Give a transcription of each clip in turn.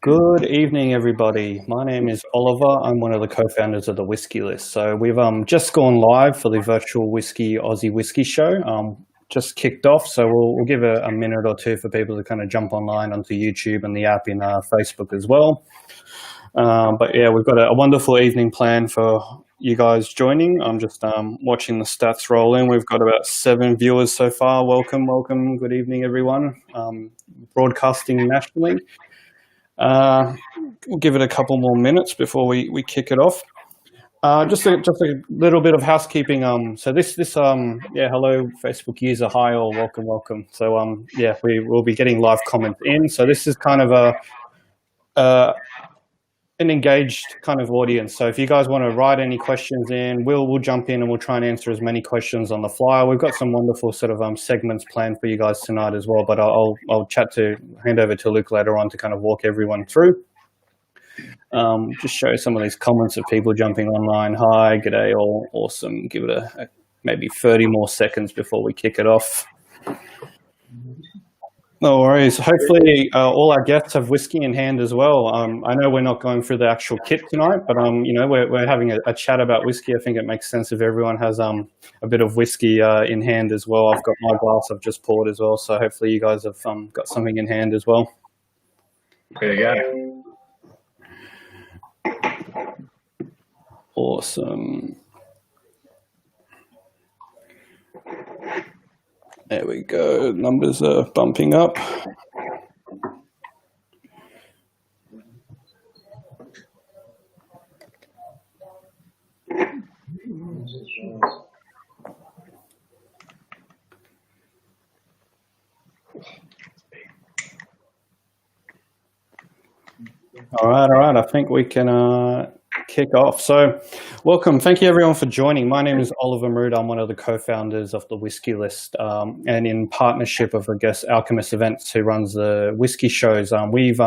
Good evening, everybody. My name is Oliver. I'm one of the co-founders of the Whisky List. So we've just gone live for the virtual Aussie Whisky show. Just kicked off, so we'll give a minute or two for people to kind of jump online onto YouTube and the app in Facebook as well. But yeah, we've got a wonderful evening planned for you guys joining. I'm just watching the stats roll in. We've got about 7 viewers so far. Welcome. Good evening, everyone. Broadcasting nationally. We'll give it a couple more minutes before we kick it off. Just a little bit of housekeeping. So this hello Facebook user, hi all, welcome. So we will be getting live comments in. So this is kind of an engaged kind of audience. So if you guys want to write any questions in, we'll jump in and we'll try and answer as many questions on the fly. We've got some wonderful sort of segments planned for you guys tonight as well, but I'll hand over to Luke later on to kind of walk everyone through. Just show some of these comments of people jumping online. Hi, g'day, all awesome. Give it a maybe 30 more seconds before we kick it off. No worries. Hopefully all our guests have whiskey in hand as well. I know we're not going through the actual kit tonight, but we're having a chat about whiskey. I think it makes sense if everyone has a bit of whiskey in hand as well. I've got my glass I've just poured as well, so hopefully you guys have got something in hand as well. There you go. Awesome. There we go. Numbers are bumping up. All right. I think we can kick off. So welcome. Thank you everyone for joining. My name is Oliver Marood. I'm one of the co-founders of the Whisky List, and in partnership with, I guess, Alchemist Events, who runs the whiskey shows. We've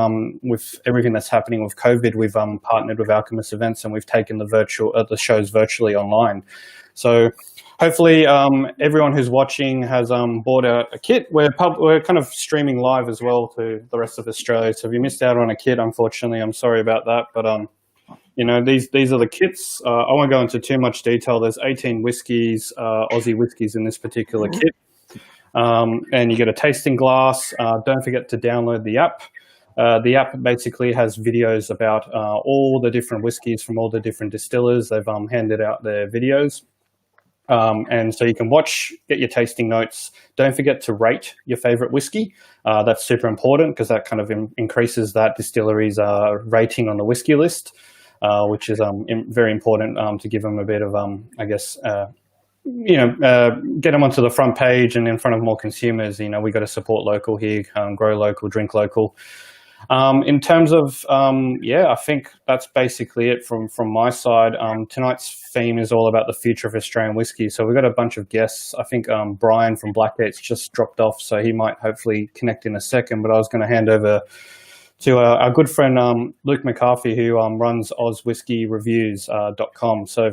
with everything that's happening with COVID, we've partnered with Alchemist Events and we've taken the shows virtually online. So hopefully everyone who's watching has bought a kit. We're kind of streaming live as well to the rest of Australia. So if you missed out on a kit, unfortunately, I'm sorry about that. But these are the kits. I won't go into too much detail. There's 18 whiskies, Aussie whiskies in this particular kit. And you get a tasting glass. Don't forget to download the app. The app basically has videos about all the different whiskies from all the different distillers. They've handed out their videos. And so you can watch, get your tasting notes. Don't forget to rate your favorite whiskey. That's super important because that kind of increases that distillery's rating on the Whisky List. Which is very important to give them a bit of, get them onto the front page and in front of more consumers. We got to support local here, grow local, drink local. In terms of, I think that's basically it from my side. Tonight's theme is all about the future of Australian whisky. So we've got a bunch of guests. I think Brian from Blackgate's just dropped off, so he might hopefully connect in a second, but I was going to hand over to our good friend Luke Mccarthy, who runs OzWhiskyReviews.com. So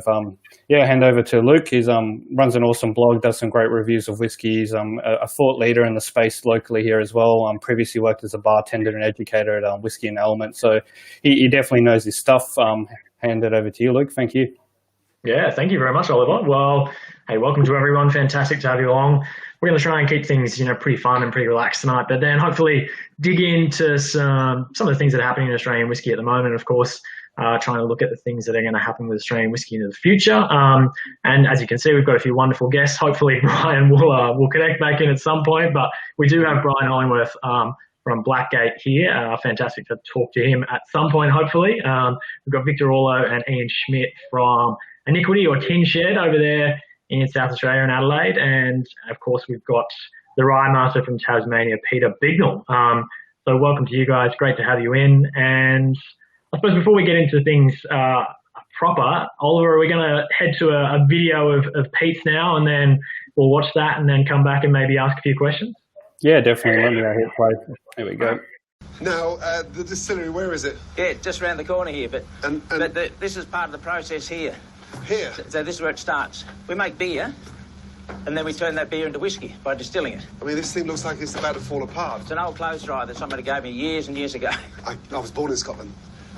hand over to Luke. He's runs an awesome blog, does some great reviews of whiskies. A thought leader in the space locally here as well. Previously worked as a bartender and educator at Whiskey and Element. So he definitely knows his stuff. Hand it over to you, Luke. Thank you. Yeah, thank you very much, Oliver. Well, hey, welcome to everyone. Fantastic to have you along. We're going to try and keep things, pretty fun and pretty relaxed tonight, but then hopefully dig into some of the things that are happening in Australian whisky at the moment. Of course, trying to look at the things that are going to happen with Australian whisky into the future. And as you can see, we've got a few wonderful guests. Hopefully, Brian will connect back in at some point, but we do have Brian Hollingworth from Blackgate here. Fantastic to talk to him at some point, hopefully. We've got Victor Orlo and Ian Schmidt from Iniquity or Tin Shed over there in South Australia and Adelaide. And of course, we've got the Rye Master from Tasmania, Peter Bignell. So welcome to you guys. Great to have you in. And I suppose before we get into things proper, Oliver, are we going to head to a video of Pete's now, and then we'll watch that and then come back and maybe ask a few questions? Yeah, definitely. Let me hit play. There we go. Now, the distillery, where is it? Yeah, just around the corner here, but but this is part of the process here. Here? So this is where it starts. We make beer, and then we turn that beer into whiskey by distilling it. I mean, this thing looks like it's about to fall apart. It's an old clothes dryer that somebody gave me years and years ago. I was born in Scotland.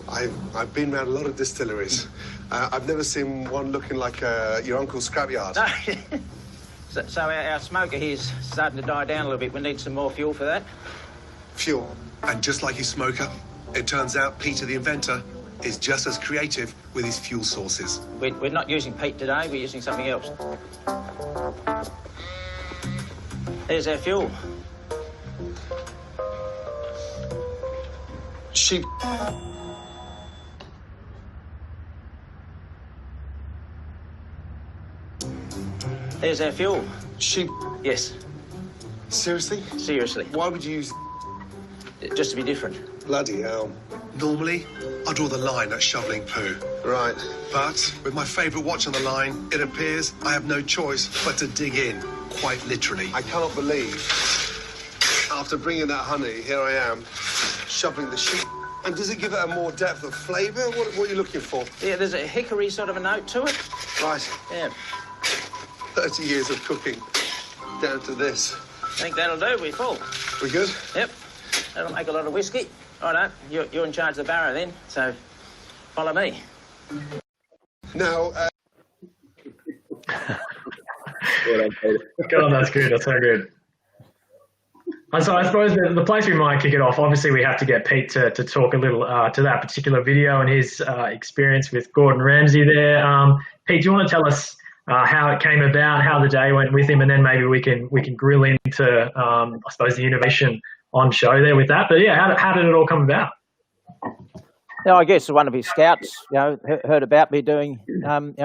I've been around a lot of distilleries. I've never seen one looking like your uncle's scrapyard. No. So our smoker here's starting to die down a little bit. We need some more fuel for that. Fuel. And just like his smoker, it turns out Peter the inventor is just as creative with his fuel sources. We're not using peat today, we're using something else. There's our fuel. Sheep. There's our fuel. Sheep. Yes. Seriously? Seriously. Why would you use... Just to be different. Bloody hell. Normally, I draw the line at shoveling poo. Right. But with my favourite watch on the line, it appears I have no choice but to dig in, quite literally. I cannot believe, after bringing that honey, here I am, shoveling the sheep. And does it give it a more depth of flavour? What are you looking for? Yeah, there's a hickory sort of a note to it. Right. Yeah. 30 years of cooking, down to this. I think that'll do, we're full. We good? Yep. That'll make a lot of whiskey. Righto, you're in charge of the barrow then, so follow me. Now, God, that's good. That's so good. And so I suppose the place we might kick it off, obviously we have to get Pete to talk a little to that particular video and his experience with Gordon Ramsay there. Pete, do you want to tell us how it came about, how the day went with him, and then maybe we can grill into, I suppose, the innovation on show there with that. But yeah, how did it all come about? Yeah, I guess one of his scouts, heard about me doing,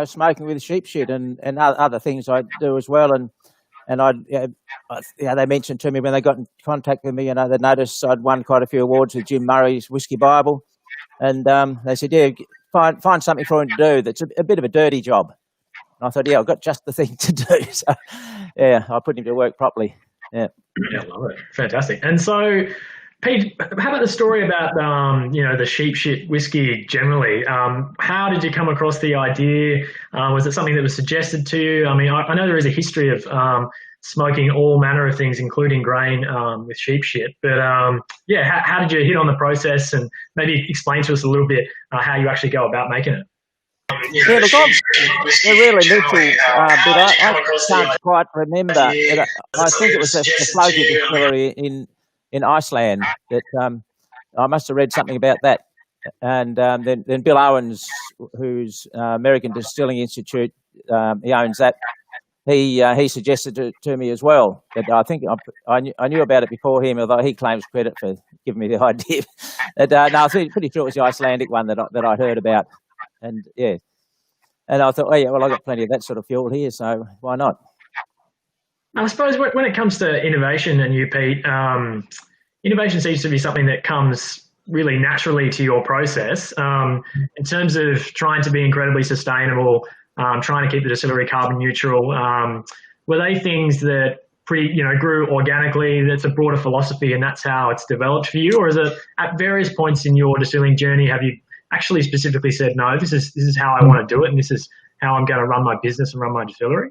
smoking with sheep shit and other things I do as well. And they mentioned to me when they got in contact with me, they noticed I'd won quite a few awards with Jim Murray's Whiskey Bible. And they said, yeah, find something for him to do that's a bit of a dirty job. And I thought, yeah, I've got just the thing to do. So, yeah, I put him to work properly. Yeah. Yeah, I love it. Fantastic. And so, Pete, how about the story about, the sheep shit whiskey generally? How did you come across the idea? Was it something that was suggested to you? I mean, I know there is a history of smoking all manner of things, including grain with sheep shit. But, how did you hit on the process, and maybe explain to us a little bit how you actually go about making it? Yeah, look, they're really little, but I can't quite remember. I think it was a floaty distillery in Iceland that I must have read something about that. And then Bill Owens, who's American Distilling Institute, he owns that. He suggested it to me as well. But I think I knew about it before him, although he claims credit for giving me the idea. No, I think pretty sure it was the Icelandic one that I heard about. And yeah, and I thought, oh yeah, well, I've got plenty of that sort of fuel here, so why not? I suppose when it comes to innovation, and you, Pete, innovation seems to be something that comes really naturally to your process. In terms of trying to be incredibly sustainable, trying to keep the distillery carbon neutral, were they things that grew organically? That's a broader philosophy, and that's how it's developed for you, or is it at various points in your distilling journey have you actually specifically said, no, this is how I want to do it, and this is how I'm going to run my business and run my distillery?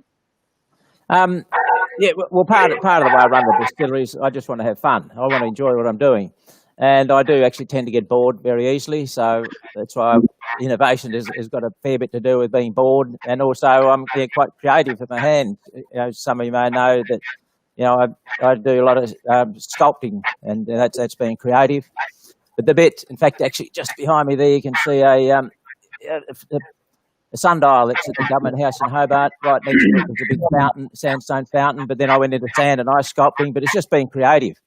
Yeah, well, part of the way I run the distillery is I just want to have fun. I want to enjoy what I'm doing. And I do actually tend to get bored very easily. So that's why innovation has got a fair bit to do with being bored. And also I'm quite creative with my hands. Some of you may know that, I do a lot of sculpting, and that's being creative. But the bit, in fact, actually just behind me there, you can see a sundial that's at the Government House in Hobart. Right next to it was a big fountain, sandstone fountain. But then I went into sand and ice sculpting. But it's just being creative,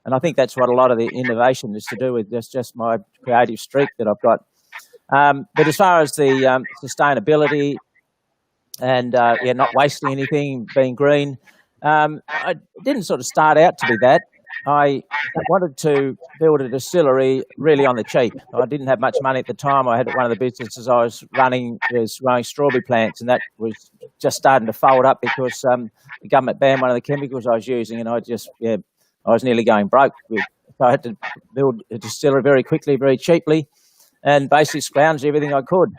and I think that's what a lot of the innovation is to do with just my creative streak that I've got. But as far as the sustainability and not wasting anything, being green, I didn't sort of start out to be that. I wanted to build a distillery really on the cheap. I didn't have much money at the time. I had one of the businesses I was running was growing strawberry plants, and that was just starting to fold up because the government banned one of the chemicals I was using, and I was nearly going broke. So I had to build a distillery very quickly, very cheaply, and basically scrounge everything I could.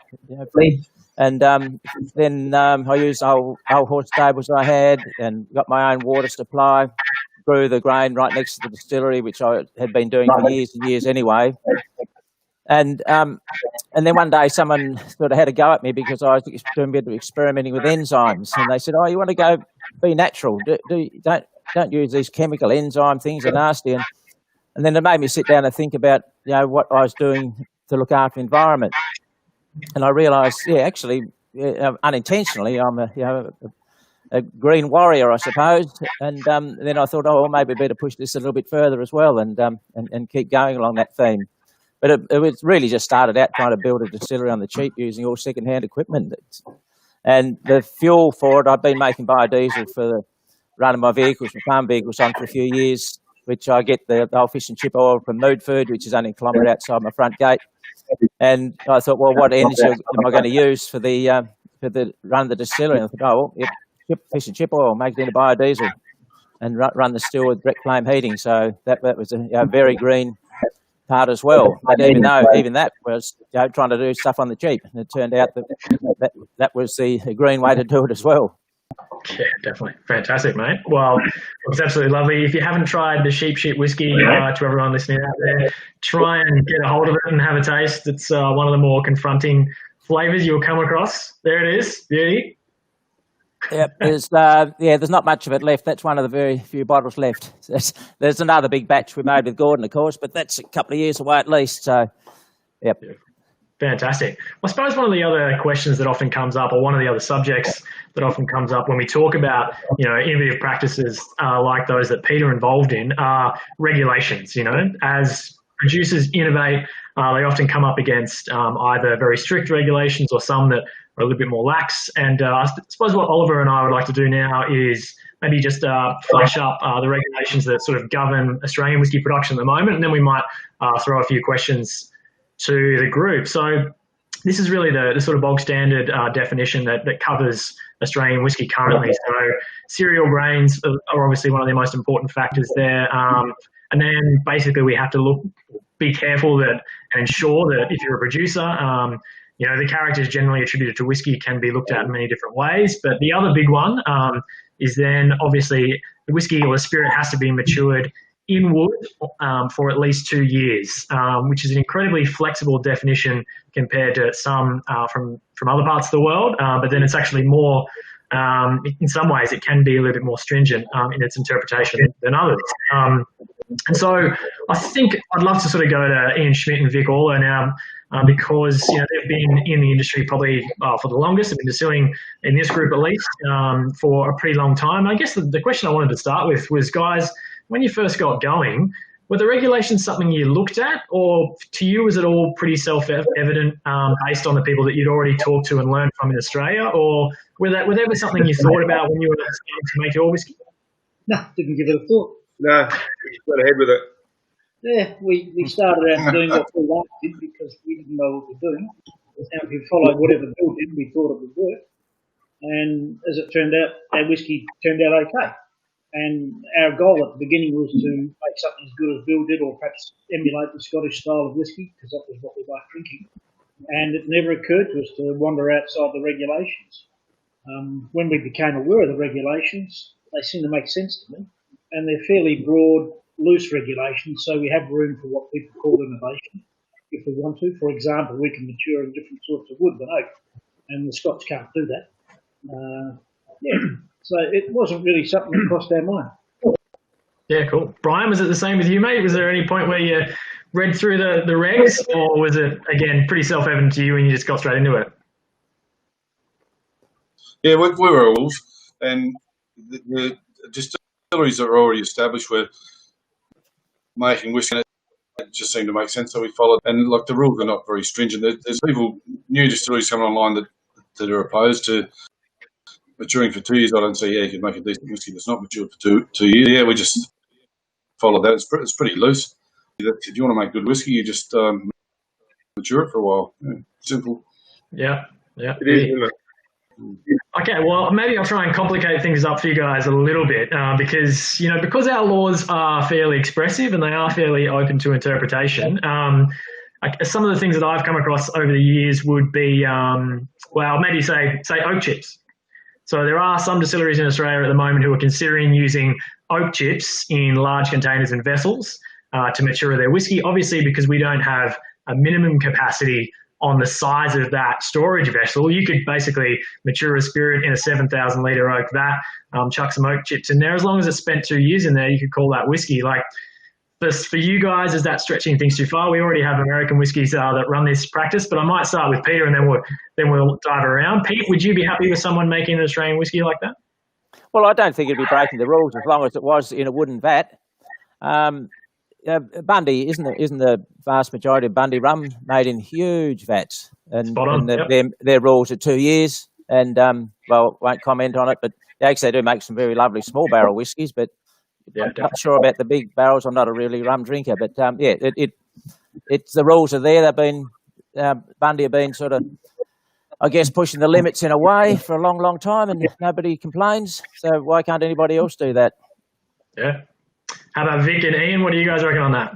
And then I used old horse stables I had and got my own water supply, grew the grain right next to the distillery, which I had been doing for years and years anyway. And then one day someone sort of had a go at me because I was doing a bit of experimenting with enzymes, and they said, "Oh, you want to go be natural? Don't use these chemical enzyme things; they're nasty." And then it made me sit down and think about what I was doing to look after the environment. And I realised, actually, unintentionally, I'm a green warrior, I suppose. And then I thought, well, maybe I better push this a little bit further as well, and keep going along that theme. But it was really just started out trying to build a distillery on the cheap using all second-hand equipment. And the fuel for it, I've been making biodiesel for running my vehicles, my farm vehicles on for a few years, which I get the old fish and chip oil from Moodford, which is only a kilometre outside my front gate. And I thought, well, what energy am I going to use for the run of the distillery? And I thought, fish and chip oil, make it into biodiesel, and run the still with direct flame heating. So that was a very green part as well. But even that was trying to do stuff on the cheap, and it turned out that was the green way to do it as well. Yeah, definitely. Fantastic, mate. Well, it's absolutely lovely. If you haven't tried the sheep shit whiskey, to everyone listening out there, try and get a hold of it and have a taste. It's one of the more confronting flavours you'll come across. There it is. Beauty. Yep, there's not much of it left. That's one of the very few bottles left. There's another big batch we made with Gordon, of course, but that's a couple of years away at least. So, yep. Fantastic. I suppose one of the other questions that often comes up, or one of the other subjects that often comes up when we talk about, innovative practices like those that Peter involved in, are regulations. As producers innovate, they often come up against either very strict regulations or some that are a little bit more lax. And I suppose what Oliver and I would like to do now is maybe just flash up the regulations that sort of govern Australian whisky production at the moment, and then we might throw a few questions to the group. So this is really the sort of bog standard definition that covers Australian whisky currently. So cereal grains are obviously one of the most important factors there. And then basically we have to be careful and ensure that if you're a producer, the characters generally attributed to whisky can be looked at in many different ways. But the other big one is then obviously the whisky or the spirit has to be matured in wood for at least 2 years, which is an incredibly flexible definition compared to some from other parts of the world. But then it's actually more, in some ways, it can be a little bit more stringent in its interpretation than others. And so I think I'd love to sort of go to Ian Schmidt and Vic Orler now, because they've been in the industry probably for the longest. They've been distilling in this group at least for a pretty long time. I guess the question I wanted to start with was, guys, when you first got going, were the regulations something you looked at, or to you was it all pretty self-evident based on the people that you'd already talked to and learned from in Australia, or were there something you thought about when you were starting to make your whisky? No, didn't give it a thought. No, we just went ahead with it. Yeah, we started out doing what we wanted because we didn't know what we were doing. And if we followed whatever Bill did, we thought it would work. And as it turned out, our whisky turned out okay. And our goal at the beginning was to make something as good as Bill did, or perhaps emulate the Scottish style of whisky, because that was what we were drinking. And it never occurred to us to wander outside the regulations. When we became aware of the regulations, they seem to make sense to me. And they're fairly broad, loose regulations, so we have room for what people call innovation, if we want to. For example, we can mature in different sorts of wood than oak, and the Scots can't do that. So it wasn't really something that crossed our mind. Yeah, cool. Brian, was it the same with you, mate? Was there any point where you read through the regs, or was it, again, pretty self-evident to you and you just got straight into it? Yeah, we were wolves, and the distilleries that were already established were making whisky, and it just seemed to make sense, so we followed. And like the rules are not very stringent. There's new distilleries coming online that are opposed to maturing for 2 years. I don't say, you can make a decent whisky that's not matured for two years. Yeah, we just follow that. It's pretty loose. If you want to make good whisky, you just mature it for a while. Yeah, simple. Yeah. It is, isn't it? Okay, well, maybe I'll try and complicate things up for you guys a little bit because our laws are fairly expressive and they are fairly open to interpretation. some of the things that I've come across over the years would be, maybe say oak chips. So there are some distilleries in Australia at the moment who are considering using oak chips in large containers and vessels to mature their whiskey, obviously because we don't have a minimum capacity on the size of that storage vessel. You could basically mature a spirit in a 7,000 litre oak vat, chuck some oak chips in there. As long as it's spent 2 years in there, you could call that whiskey. Like, for you guys, is that stretching things too far? We already have American whiskies that run this practice, but I might start with Peter and then we'll dive around. Pete, would you be happy with someone making an Australian whiskey like that? Well, I don't think it'd be breaking the rules as long as it was in a wooden vat. Bundy, isn't the vast majority of Bundy rum made in huge vats? And their rules are 2 years. And, won't comment on it, but they actually do make some very lovely small barrel whiskies, but I'm not sure about the big barrels. I'm not a really rum drinker, but it's the rules are there. They've been Bundy have been sort of, I guess, pushing the limits in a way for a long, long time, and nobody complains. So why can't anybody else do that? Yeah. How about Vic and Ian? What do you guys reckon on that?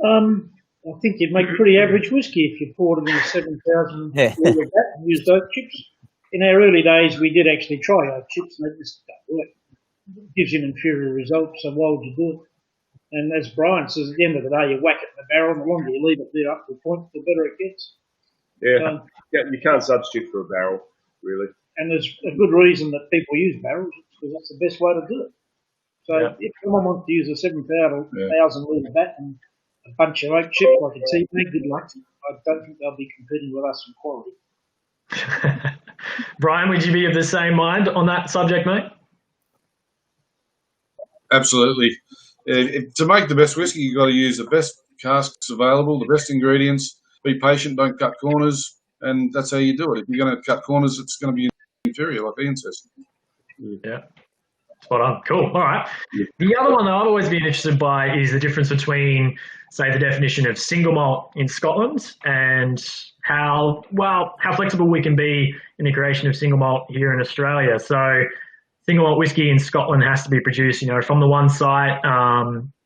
I think you'd make pretty average whiskey if you poured it in a 7,000 litre vat and used oak chips. In our early days, we did actually try oak chips, and it just don't work. It gives you an inferior result, so why would you do it? And as Brian says, at the end of the day, you whack it in the barrel, and the longer you leave it there up to the point, the better it gets. Yeah, you can't substitute for a barrel, really. And there's a good reason that people use barrels, because that's the best way to do it. So if someone wants to use a 7,000 litre vat and a bunch of oak chips like a tea bag, good luck. I don't think they'll be competing with us in quality. Brian, would you be of the same mind on that subject, mate? Absolutely. To make the best whiskey, you've got to use the best casks available, the best ingredients. Be patient, don't cut corners, and that's how you do it. If you're going to cut corners, it's going to be inferior, like Ian says. Yeah. Spot on. Cool. All right. The other one that I've always been interested by is the difference between, say, the definition of single malt in Scotland and how flexible we can be in the creation of single malt here in Australia. So single malt whiskey in Scotland has to be produced, from the one site.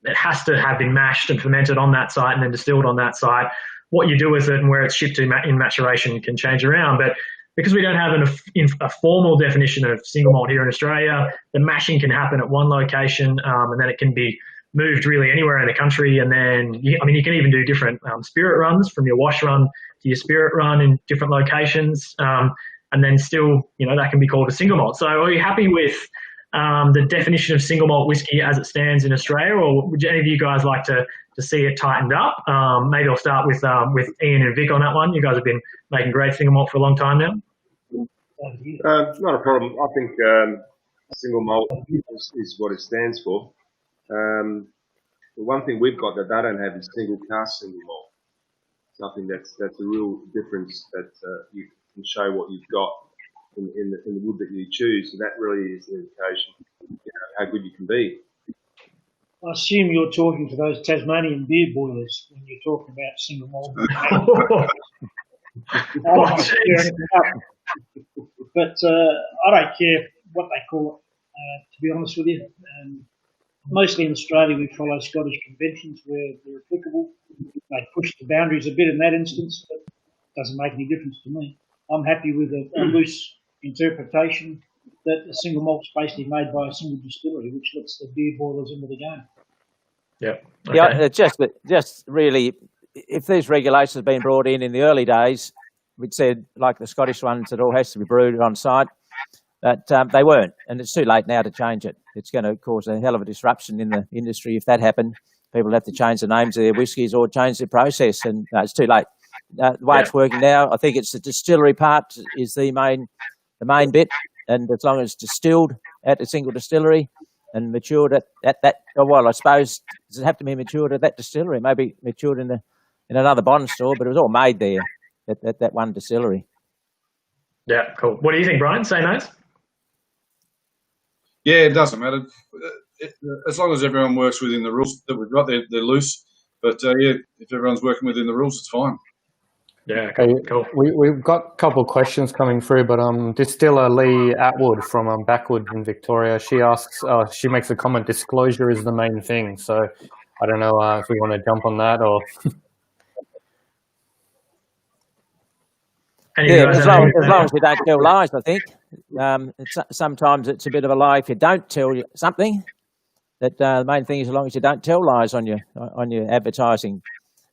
It has to have been mashed and fermented on that site and then distilled on that site. What you do with it and where it's shipped to in maturation can change around. But because we don't have a formal definition of single malt here in Australia, the mashing can happen at one location and then it can be moved really anywhere in the country. And then, you can even do different spirit runs, from your wash run to your spirit run in different locations. And then still, that can be called a single malt. So are you happy with the definition of single malt whiskey as it stands in Australia, or would any of you guys like to see it tightened up? Maybe I'll start with Ian and Vic on that one. You guys have been making great single malt for a long time now. Not a problem. I think single malt is what it stands for. The one thing we've got that they don't have is single cask single malt. Something that's a real difference, that you can show what you've got in the wood that you choose, and that really is an indication how good you can be. I assume you're talking to those Tasmanian beer boilers when you're talking about single malt. But I don't care what they call it, to be honest with you. Mostly in Australia, we follow Scottish conventions where they're applicable. They push the boundaries a bit in that instance, but it doesn't make any difference to me. I'm happy with a loose interpretation that a single malt's basically made by a single distillery, which lets the beer boilers into the game. Yep. Okay. Yeah, just really, if these regulations have been brought in the early days, we'd said, like the Scottish ones, it all has to be brewed on site, but they weren't, and it's too late now to change it. It's going to cause a hell of a disruption in the industry if that happened. People have to change the names of their whiskies or change the process, and it's too late. The way it's working now, I think it's the distillery part is the main bit, and as long as it's distilled at a single distillery and matured at that, I suppose, does it have to be matured at that distillery? Maybe matured in another bond store, but it was all made there at that one distillery. Yeah, cool. What do you think, Brian? Same as? Yeah, it doesn't matter. As long as everyone works within the rules that we've got, they're loose. But, if everyone's working within the rules, it's fine. Yeah, cool. We've got a couple of questions coming through, but distiller Lee Atwood from Backwood in Victoria, she asks, she makes a comment, disclosure is the main thing. So I don't know if we want to jump on that or... Any of Yeah, you guys as have long, anything as to long add? as you don't tell lies, I think. Sometimes it's a bit of a lie if you don't tell something. That the main thing is as long as you don't tell lies on your advertising.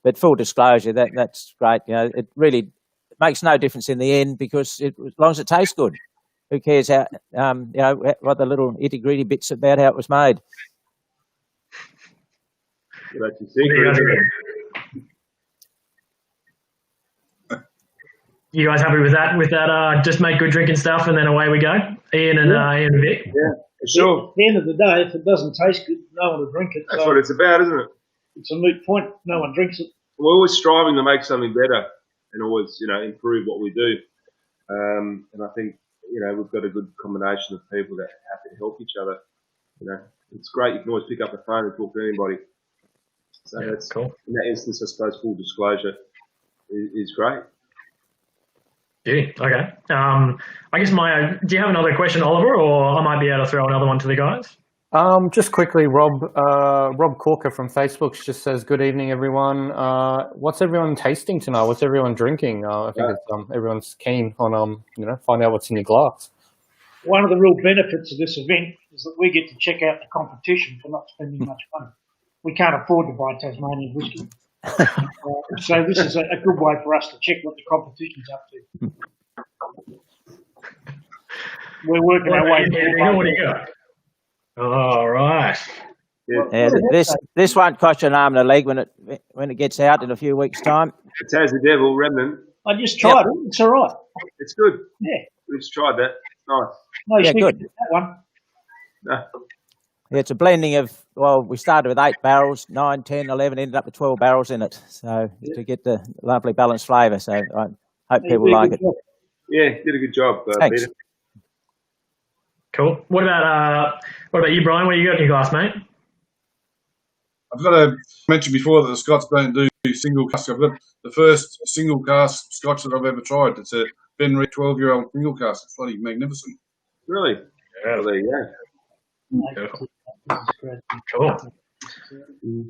But full disclosure, that's great. You know, it really makes no difference in the end because as long as it tastes good, who cares how what the little itty-gritty bits about how it was made. Well, that's your What do you guys secret. agree? You guys happy with that? With that, just make good drinking stuff and then away we go. Ian and Vic. Yeah, for sure. At the end of the day, if it doesn't taste good, no one will drink it. That's So what it's about, isn't it? it's a moot point. No one drinks it. We're always striving to make something better and always, improve what we do. And I think, we've got a good combination of people that are happy to help each other. It's great. You can always pick up the phone and talk to anybody. So that's cool. In that instance, I suppose full disclosure is great. Beauty. Okay. I guess do you have another question, Oliver, or I might be able to throw another one to the guys? Just quickly, Rob Corker from Facebook just says, "Good evening, everyone. What's everyone tasting tonight? What's everyone drinking? I think everyone's keen on find out what's in your glass." One of the real benefits of this event is that we get to check out the competition for not spending much money. We can't afford to buy Tasmanian whiskey. So this is a good way for us to check what the competition's up to. We're working our way through. What do you got? All right. Yeah. This won't cost you an arm and a leg when it gets out in a few weeks' time. It's as the devil, remnant. I just tried it. It's all right. It's good. Yeah. We just tried that. It's nice. No, Yeah, good. good. That one. No. Yeah, it's a blending of, we started with 8 barrels, 9, 10, 11, ended up with 12 barrels in it. So to get the lovely balanced flavour. So I hope people like it. Yeah, did a good job, Thanks. Peter. Cool. What about you, Brian? What do you got in your glass, mate? I've got to mention before that the Scots don't do single cask. I've got the first single cask Scotch that I've ever tried. It's a Ben Reed 12-year-old single cask. It's bloody magnificent. Really? Yeah. Well, there you go. Cool.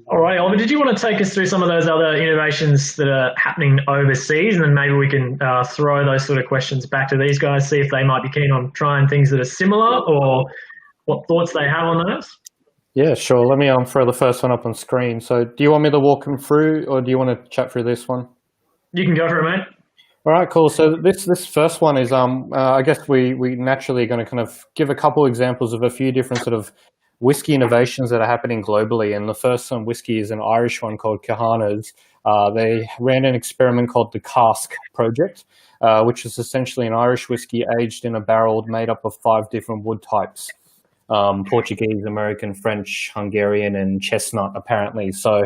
All right, Oliver, did you want to take us through some of those other innovations that are happening overseas, and then maybe we can throw those sort of questions back to these guys, see if they might be keen on trying things that are similar or what thoughts they have on those? Yeah, sure. Let me throw the first one up on screen. So do you want me to walk them through, or do you want to chat through this one? You can go for it, mate. All right, cool. So this first one is, I guess we naturally going to kind of give a couple examples of a few different sort of whiskey innovations that are happening globally. And the first one, whiskey, is an Irish one called Kahana's. They ran an experiment called the Cask Project, which is essentially an Irish whiskey aged in a barrel made up of 5 different wood types. Portuguese, American, French, Hungarian, and chestnut, apparently. So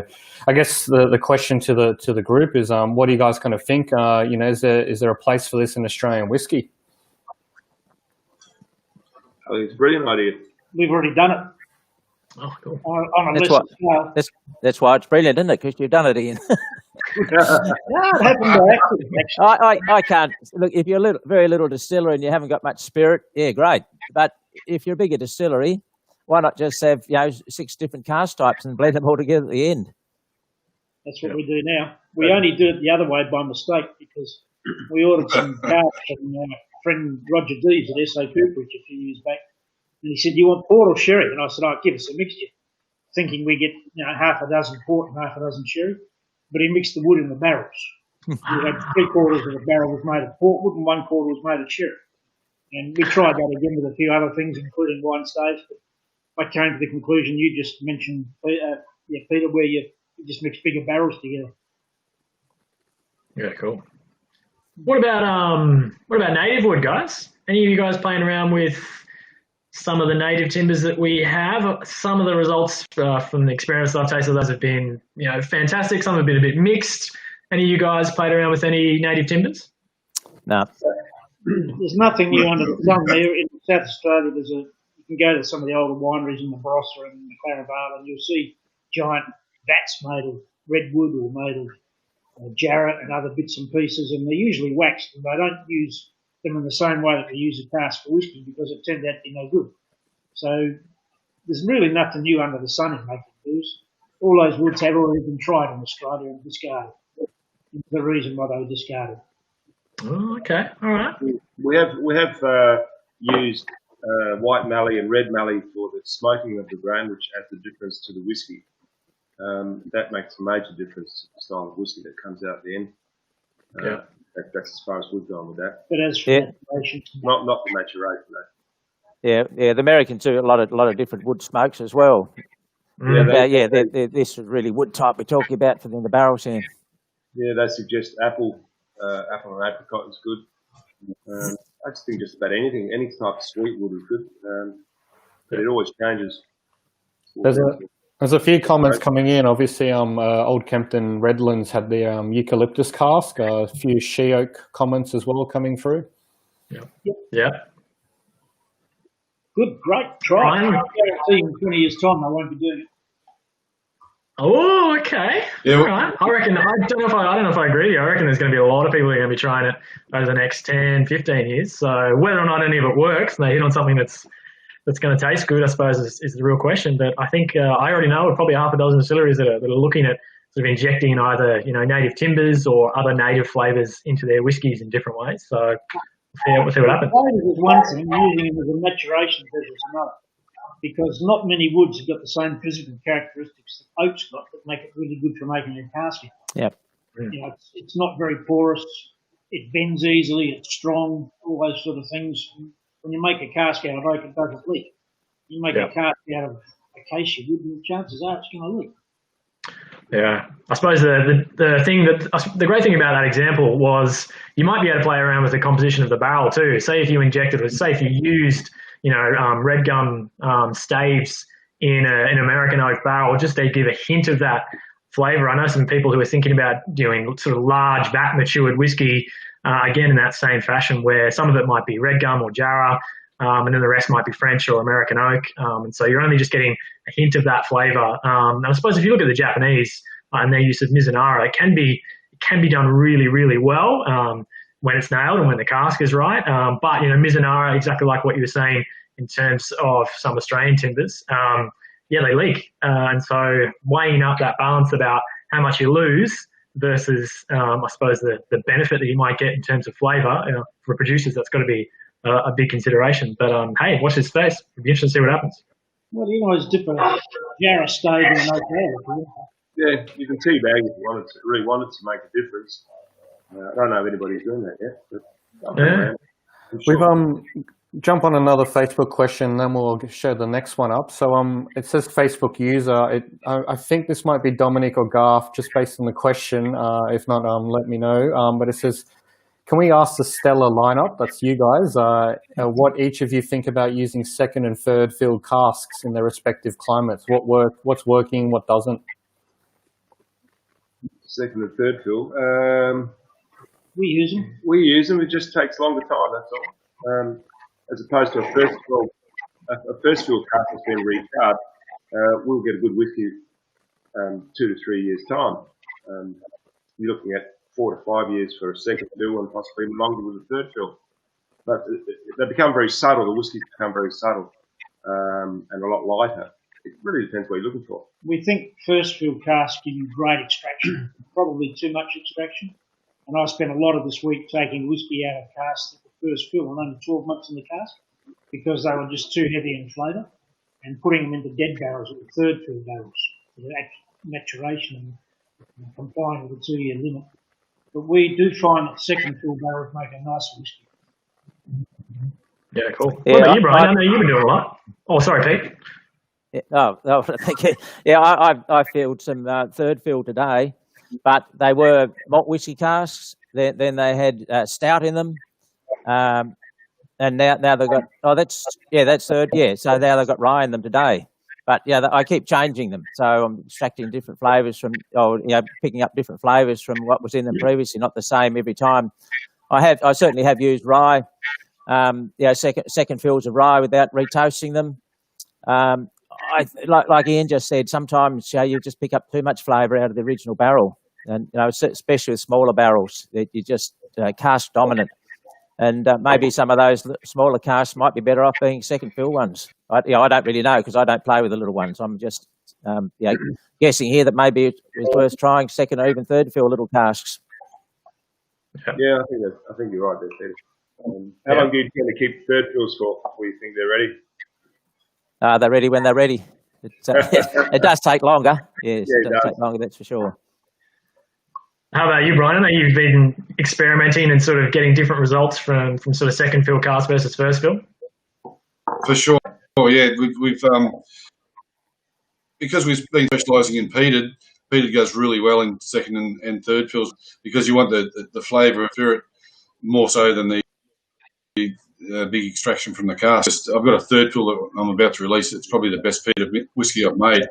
I guess the question to the group is, what do you guys kind of think? Is there a place for this in Australian whiskey? I think it's a brilliant idea. We've already done it. Oh, cool. On a That's lesser scale. That's why it's brilliant, isn't it? Because you've done it, Ian. No, it happened by accident, actually. I can't look if you're very little distiller and you haven't got much spirit. Yeah, great. But if you're a bigger distillery, why not just have 6 different cask types and blend them all together at the end? That's what we do now. We only do it the other way by mistake because we ordered some casks from our friend Roger Deves at SA Cooperage a few years back, and he said, "You want port or sherry?" And I said, "Give us a mixture," thinking we get half a dozen port and half a dozen sherry. But he mixed the wood in the barrels. We had 3/4 of a barrel was made of port wood and 1/4 was made of sherry. And we tried that again with a few other things, including wine staves. But I came to the conclusion you just mentioned, Peter, where you just mix bigger barrels together. Yeah, cool. What about native wood, guys? Any of you guys playing around with some of the native timbers that we have? Some of the results from the experience that I've tasted, those have been fantastic. Some have been a bit mixed. Any of you guys played around with any native timbers? No. There's nothing new under the sun there. In South Australia, you can go to some of the older wineries in the Barossa and the Claravale, and you'll see giant vats made of redwood or made of jarrah and other bits and pieces, and they're usually waxed, and they don't use them in the same way that they use a cask for whiskey because it turned out to be no good. So there's really nothing new under the sun in making booze. All those woods have already been tried in Australia and discarded. That's the reason why they were discarded. Oh, okay, all right. We have used white mallee and red mallee for the smoking of the grain, which adds the difference to the whiskey. That makes a major difference to the style of whiskey that comes out at the end. That's as far as we've gone with that. But as for maturation, not for maturation, no. Yeah. The Americans do a lot of different wood smokes as well. This is really wood type we're talking about for the barrels here. Yeah, they suggest apple and apricot is good. I just think just about anything, any type of sweet wood is good, but it always changes. There's a few comments coming in. Obviously, Old Kempton Redlands had the eucalyptus cask. A few she oak comments as well coming through. Yeah. good, great try. I guarantee in 20 years' time I won't be doing it. Oh, okay. Yeah. All right. I reckon. I don't know if I agree with you. I reckon there's going to be a lot of people who are going to be trying it over the next 10, 15 years. So whether or not any of it works, and they hit on something that's going to taste good, I suppose, is the real question. But I think I already know probably half a dozen distilleries that are looking at sort of injecting either native timbers or other native flavours into their whiskies in different ways. So we'll see what happens. Flavours is one thing, using them as a maturation process is another. Because not many woods have got the same physical characteristics that oak's got that make it really good for making a cask. Yep. It's not very porous. It bends easily. It's strong. All those sort of things. When you make a cask out of oak, it doesn't leak. You make a cask out of acacia wood, and the chances are it's going to leak. Yeah, I suppose the great thing about that example was you might be able to play around with the composition of the barrel too. Say if you used red gum staves in an American oak barrel, just to give a hint of that flavour. I know some people who are thinking about doing sort of large vat matured whiskey, again in that same fashion, where some of it might be red gum or Jarrah, and then the rest might be French or American oak. And so you're only just getting a hint of that flavour. And I suppose if you look at the Japanese and their use of Mizunara, it can be done really, really well when it's nailed and when the cask is right. But Mizunara, exactly like what you were saying in terms of some Australian timbers, they leak. And so weighing up that balance about how much you lose versus, I suppose, the benefit that you might get in terms of flavour, for producers, that's got to be a big consideration. But hey, watch this space. It'd be interesting to see what happens. Well, you always dip a Jarrah stave in an oak barrel. Yeah, you can teabag if you really wanted to make a difference. I don't know if anybody's doing that yet, but We've jump on another Facebook question, then we'll show the next one up. So it says Facebook user. I think this might be Dominic or Garth, just based on the question. If not, let me know. But it says, can we ask the Stella lineup, that's you guys, what each of you think about using second and third fill casks in their respective climates? What's working, what doesn't? Second and third fill. We use them. We use them. It just takes longer time, that's all. As opposed to a first fill cask that's been recharged, we'll get a good whiskey 2 to 3 years' time. You're looking at 4 to 5 years for a second fill and possibly even longer with a third fill. But they become very subtle. The whiskies become very subtle and a lot lighter. It really depends what you're looking for. We think first fill casks give you great extraction, probably too much extraction. And I spent a lot of this week taking whiskey out of casks at the first fill and only 12 months in the cask because they were just too heavy in flavour, and putting them into dead barrels or third fill barrels for the maturation and complying with the 2 year limit. But we do find that second fill barrels make a nice whiskey. Yeah, cool. What about you, Brian? I know you've been doing a lot. Oh, sorry, Pete. No, thank you. Yeah, I filled some third fill today, but they were malt whiskey casks. Then they had stout in them, and now they've got that's third. Yeah, so now they've got rye in them today. But yeah, I keep changing them, so I'm extracting different flavours from, picking up different flavours from what was in them previously, not the same every time. I certainly have used rye, second fills of rye without retoasting them. Like Ian just said, sometimes you just pick up too much flavour out of the original barrel, and especially with smaller barrels, that you just cask dominant, and maybe some of those smaller casks might be better off being second fill ones. I don't really know because I don't play with the little ones. I'm just guessing here that maybe it's worth trying second or even third fill little casks. Yeah, I think you're right there, Peter. How long do you tend to keep third fills for? We think they're ready? They're ready when they're ready. It does take longer. Yes, Yeah, it does take longer, that's for sure. How about you, Brian? I know you've been experimenting and sort of getting different results from sort of second fill cask versus first fill. For sure. Yeah, we've because we've been specialising in peated. Peated goes really well in second and third fills because you want the flavour of spirit more so than the big extraction from the cask. I've got a third fill that I'm about to release. It's probably the best peated whiskey I've made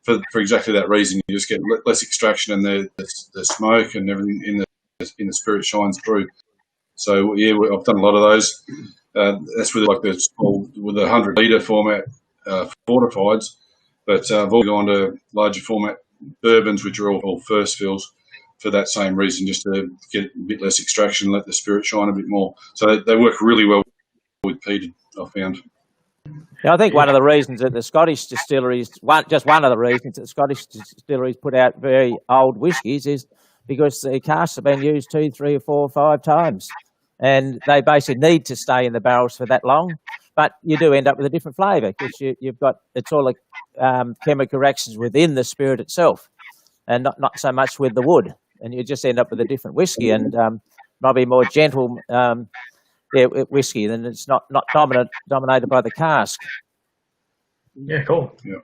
for exactly that reason. You just get less extraction and the smoke and everything in the spirit shines through. So yeah, I've done a lot of those. That's with like with the 100 litre format fortifieds, but I've all gone to larger format bourbons, which are all first fills, for that same reason, just to get a bit less extraction, let the spirit shine a bit more. So they work really well with peated, I found. Yeah, I think one of the reasons that the Scottish distilleries, just one of the reasons that the Scottish distilleries put out very old whiskies is because the casks have been used 2, 3, 4, 5 times. And they basically need to stay in the barrels for that long. But you do end up with a different flavour because you've got, it's all the chemical reactions within the spirit itself and not so much with the wood. And you just end up with a different whiskey and probably more gentle whiskey, then it's not dominated by the cask. Yeah, cool. Yeah.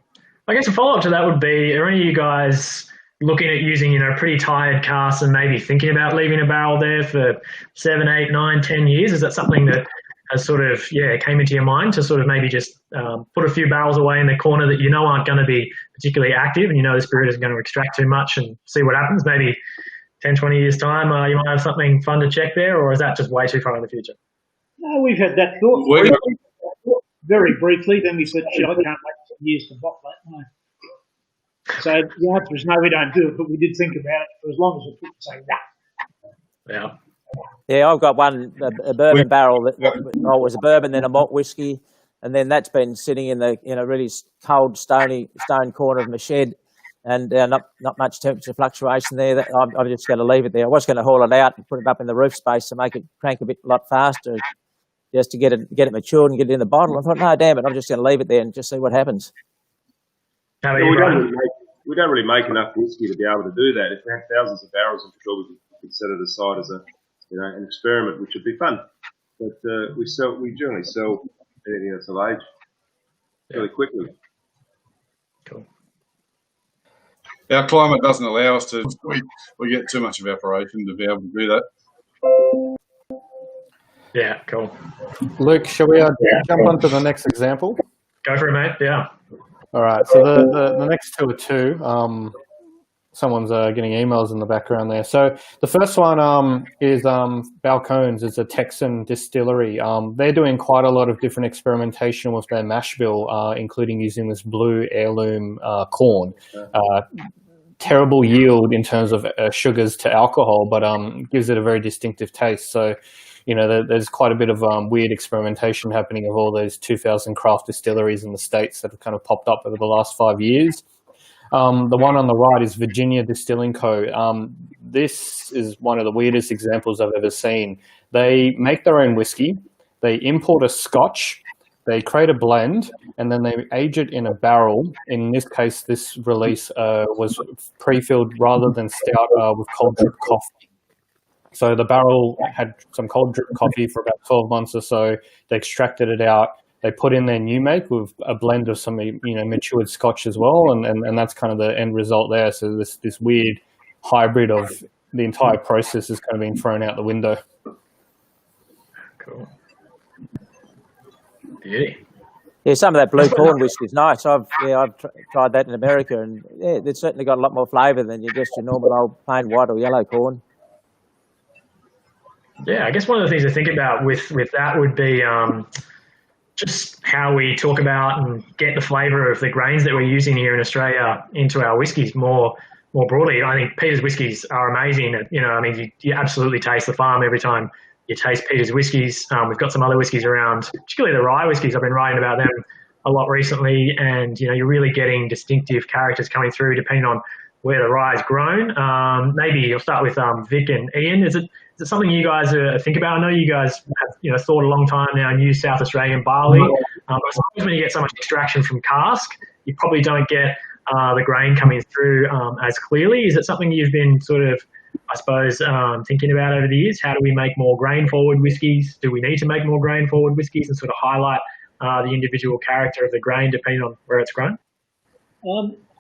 I guess a follow-up to that would be, are any of you guys looking at using, pretty tired casks and maybe thinking about leaving a barrel there for 7, 8, 9, 10 years? Is that something that has sort of, came into your mind to sort of maybe just put a few barrels away in the corner that aren't going to be particularly active and the spirit isn't going to extract too much and see what happens? Maybe 10, 20 years' time, you might have something fun to check there, or is that just way too far in the future? No, we've had that thought very briefly. Then we said, I can't wait years to bottle that. No. So the answer is no, we don't do it, but we did think about it for as long as we could say that. Yeah. Yeah, I've got a bourbon barrel that was a bourbon, then a malt whiskey, and then that's been sitting in a really cold, stone corner of my shed, and not much temperature fluctuation there. I'm just going to leave it there. I was going to haul it out and put it up in the roof space to make it crank a lot faster, just to get it matured and get it in the bottle. I thought, no, damn it, I'm just going to leave it there and just see what happens. How about you, Brian? We don't really make enough whiskey to be able to do that. If we had thousands of barrels, I'm sure we could set it aside as an experiment, which would be fun. But we generally sell anything that's of age really quickly. Cool. Our climate doesn't allow us to. We get too much evaporation to be able to do that. Yeah, cool. Luke, shall we jump on to the next example? Go for it, mate. Yeah. All right. So the next two are two. Someone's getting emails in the background there. So the first one is Balcones. It's a Texan distillery. They're doing quite a lot of different experimentation with their mash bill, including using this blue heirloom corn. Terrible yield in terms of sugars to alcohol, but gives it a very distinctive taste. So, there's quite a bit of weird experimentation happening of all those 2,000 craft distilleries in the States that have kind of popped up over the last 5 years. The one on the right is Virginia Distilling Co. This is one of the weirdest examples I've ever seen. They make their own whiskey, they import a scotch, they create a blend, and then they age it in a barrel. In this case, this release was pre-filled rather than stout with cold drip coffee. So the barrel had some cold drip coffee for about 12 months or so. They extracted it out. They put in their new make with a blend of some, matured scotch as well, and that's kind of the end result there. So this weird hybrid of the entire process is kind of being thrown out the window. Cool. Beauty. Yeah, some of that blue corn whiskey is nice. I've tried that in America, and it's certainly got a lot more flavour than your normal old plain white or yellow corn. Yeah, I guess one of the things to think about with that would be just how we talk about and get the flavour of the grains that we're using here in Australia into our whiskies more broadly. I think Peter's whiskies are amazing. You absolutely taste the farm every time you taste Peter's whiskies. We've got some other whiskies around, particularly the rye whiskies. I've been writing about them a lot recently, and you're really getting distinctive characters coming through depending on where the rye is grown. Maybe I'll start with Vic and Ian. Is it something you guys think about? I know you guys have thought a long time now and use South Australian barley. I suppose when you get so much extraction from cask, you probably don't get the grain coming through as clearly. Is it something you've been sort of, I suppose, thinking about over the years? How do we make more grain-forward whiskies? Do we need to make more grain-forward whiskies and sort of highlight the individual character of the grain depending on where it's grown?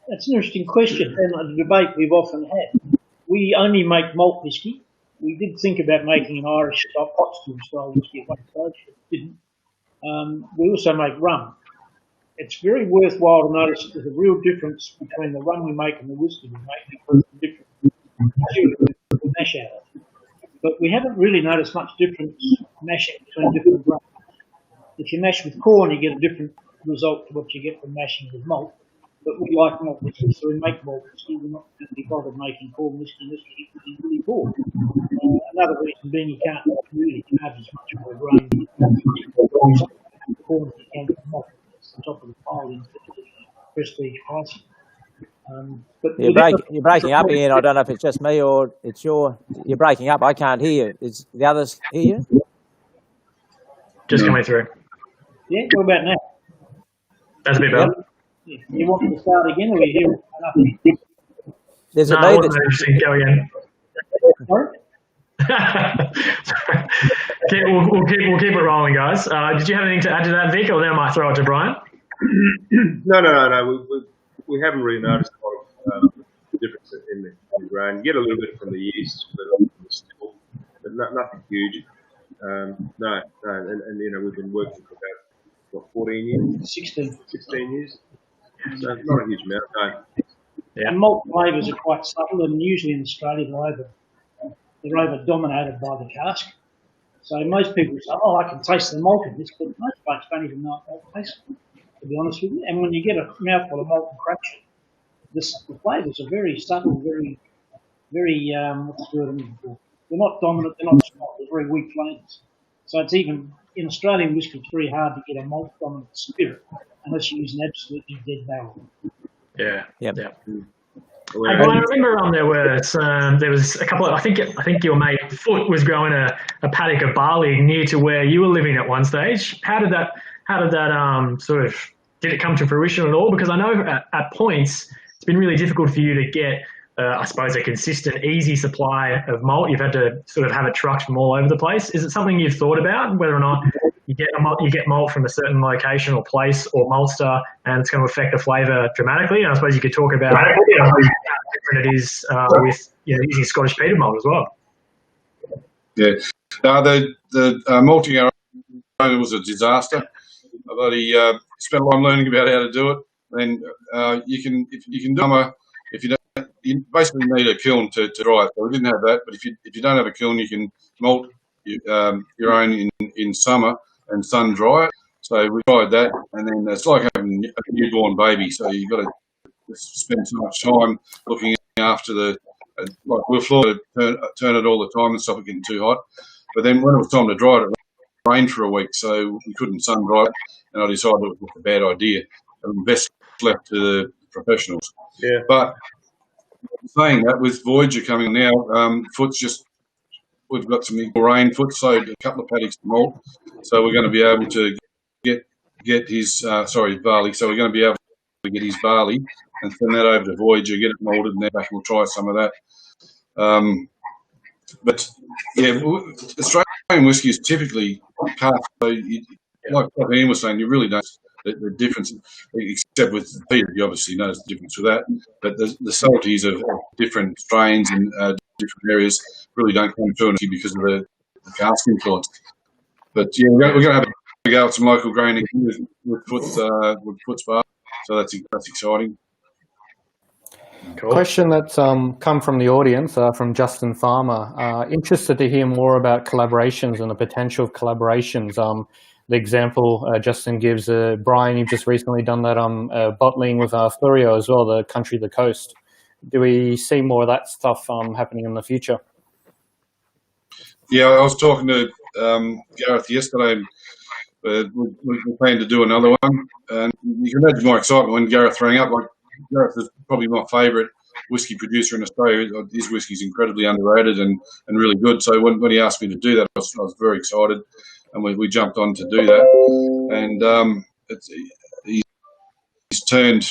That's an interesting question, and a debate we've often had. We only make malt whisky. We did think about making an Irish pot still style whisky at one stage, but didn't. We also make rum. It's very worthwhile to notice that there's a real difference between the rum we make and the whisky we make because of the different mash out. But we haven't really noticed much difference mashing between different rums. If you mash with corn, you get a different result to what you get from mashing with malt. But we like malt whisky, so we make malt whisky. We're not going to be bothered making corn whisky unless we really bored. Another reason being you can't really have as much of a grain corn as you can from malt. It's the top of the pile in prestige pricing. But you're breaking up, Ian. I don't know if it's just me or it's you're breaking up. I can't hear you. Is the others hear you? Just coming through. Yeah, what about now? That's a bit better. Yeah. You want me to start again, or are you hearing nothing? There's a No, need. go again. Sorry? We'll keep it rolling, guys. Did you have anything to add to that, Vic, or then I might throw it to Brian? No. We haven't really noticed a lot of difference in the grain. You get a little bit from the yeast, but nothing huge. No, and we've been working for about 14 years, 16 years. So not a huge amount. No. Yeah. And malt flavours are quite subtle, and usually in Australia they're over dominated by the cask. So most people say, "Oh, I can taste the malt in this," but most folks don't even know what malt tastes like, to be honest with you. And when you get a mouthful of malt and crackshot, the flavours are very subtle, very what's the word I'm looking for? They're not dominant, they're not strong, they're very weak flavours. So it's even in Australian whisky, it's very hard to get a malt dominant spirit unless you use an absolutely dead barrel. Yeah. Yep. Well, I remember there was a couple of, I think your mate Foot was growing a paddock of barley near to where you were living at one stage. How did that did it come to fruition at all? Because I know at points it's been really difficult for you to get I suppose a consistent, easy supply of malt. You've had to sort of have it trucked from all over the place. Is it something you've thought about, whether or not you get malt from a certain location or place or maltster, and it's going to affect the flavour dramatically? And I suppose you could talk about how different it is with using Scottish peated malt as well. Yeah, the malting aroma was a disaster. I bloody spent a lot of time learning about how to do it. And you can do if you don't. You basically need a kiln to dry it. So we didn't have that, but if you don't have a kiln, you can malt your own in summer and sun dry it. So we tried that, and then it's like having a newborn baby. So you've got to spend so much time looking after like we're floored to turn it all the time and stop it getting too hot. But then when it was time to dry it, it rained for a week, so we couldn't sun dry it, and I decided it was a bad idea. And best left to the professionals. Yeah. But saying that, with Voyager coming now, we've got some rain. Foot sowed a couple of paddocks to malt, so we're going to be able to get his barley. So we're going to be able to get his barley and send that over to Voyager, get it malted, and then back we'll try some of that. But yeah, Australian whisky is typically cask. So like Ian was saying, you really don't. The difference, except with peated, you obviously notice the difference with that. But the subtleties of different strains and different areas really don't come through because of the cask influence. But yeah, we're going to have a go at some local grain with Foot's bar, so that's exciting. Cool. Question that's come from the audience, from Justin Farmer. Interested to hear more about collaborations and the potential of collaborations. The example Justin gives, Brian, you've just recently done that bottling with Thurio as well, the country, the coast. Do we see more of that stuff happening in the future? Yeah, I was talking to Gareth yesterday. We plan to do another one. And you can imagine my excitement when Gareth rang up. Like, Gareth is probably my favourite whiskey producer in Australia. His whiskey's incredibly underrated and really good. So when he asked me to do that, I was very excited, and we jumped on to do that. And he's turned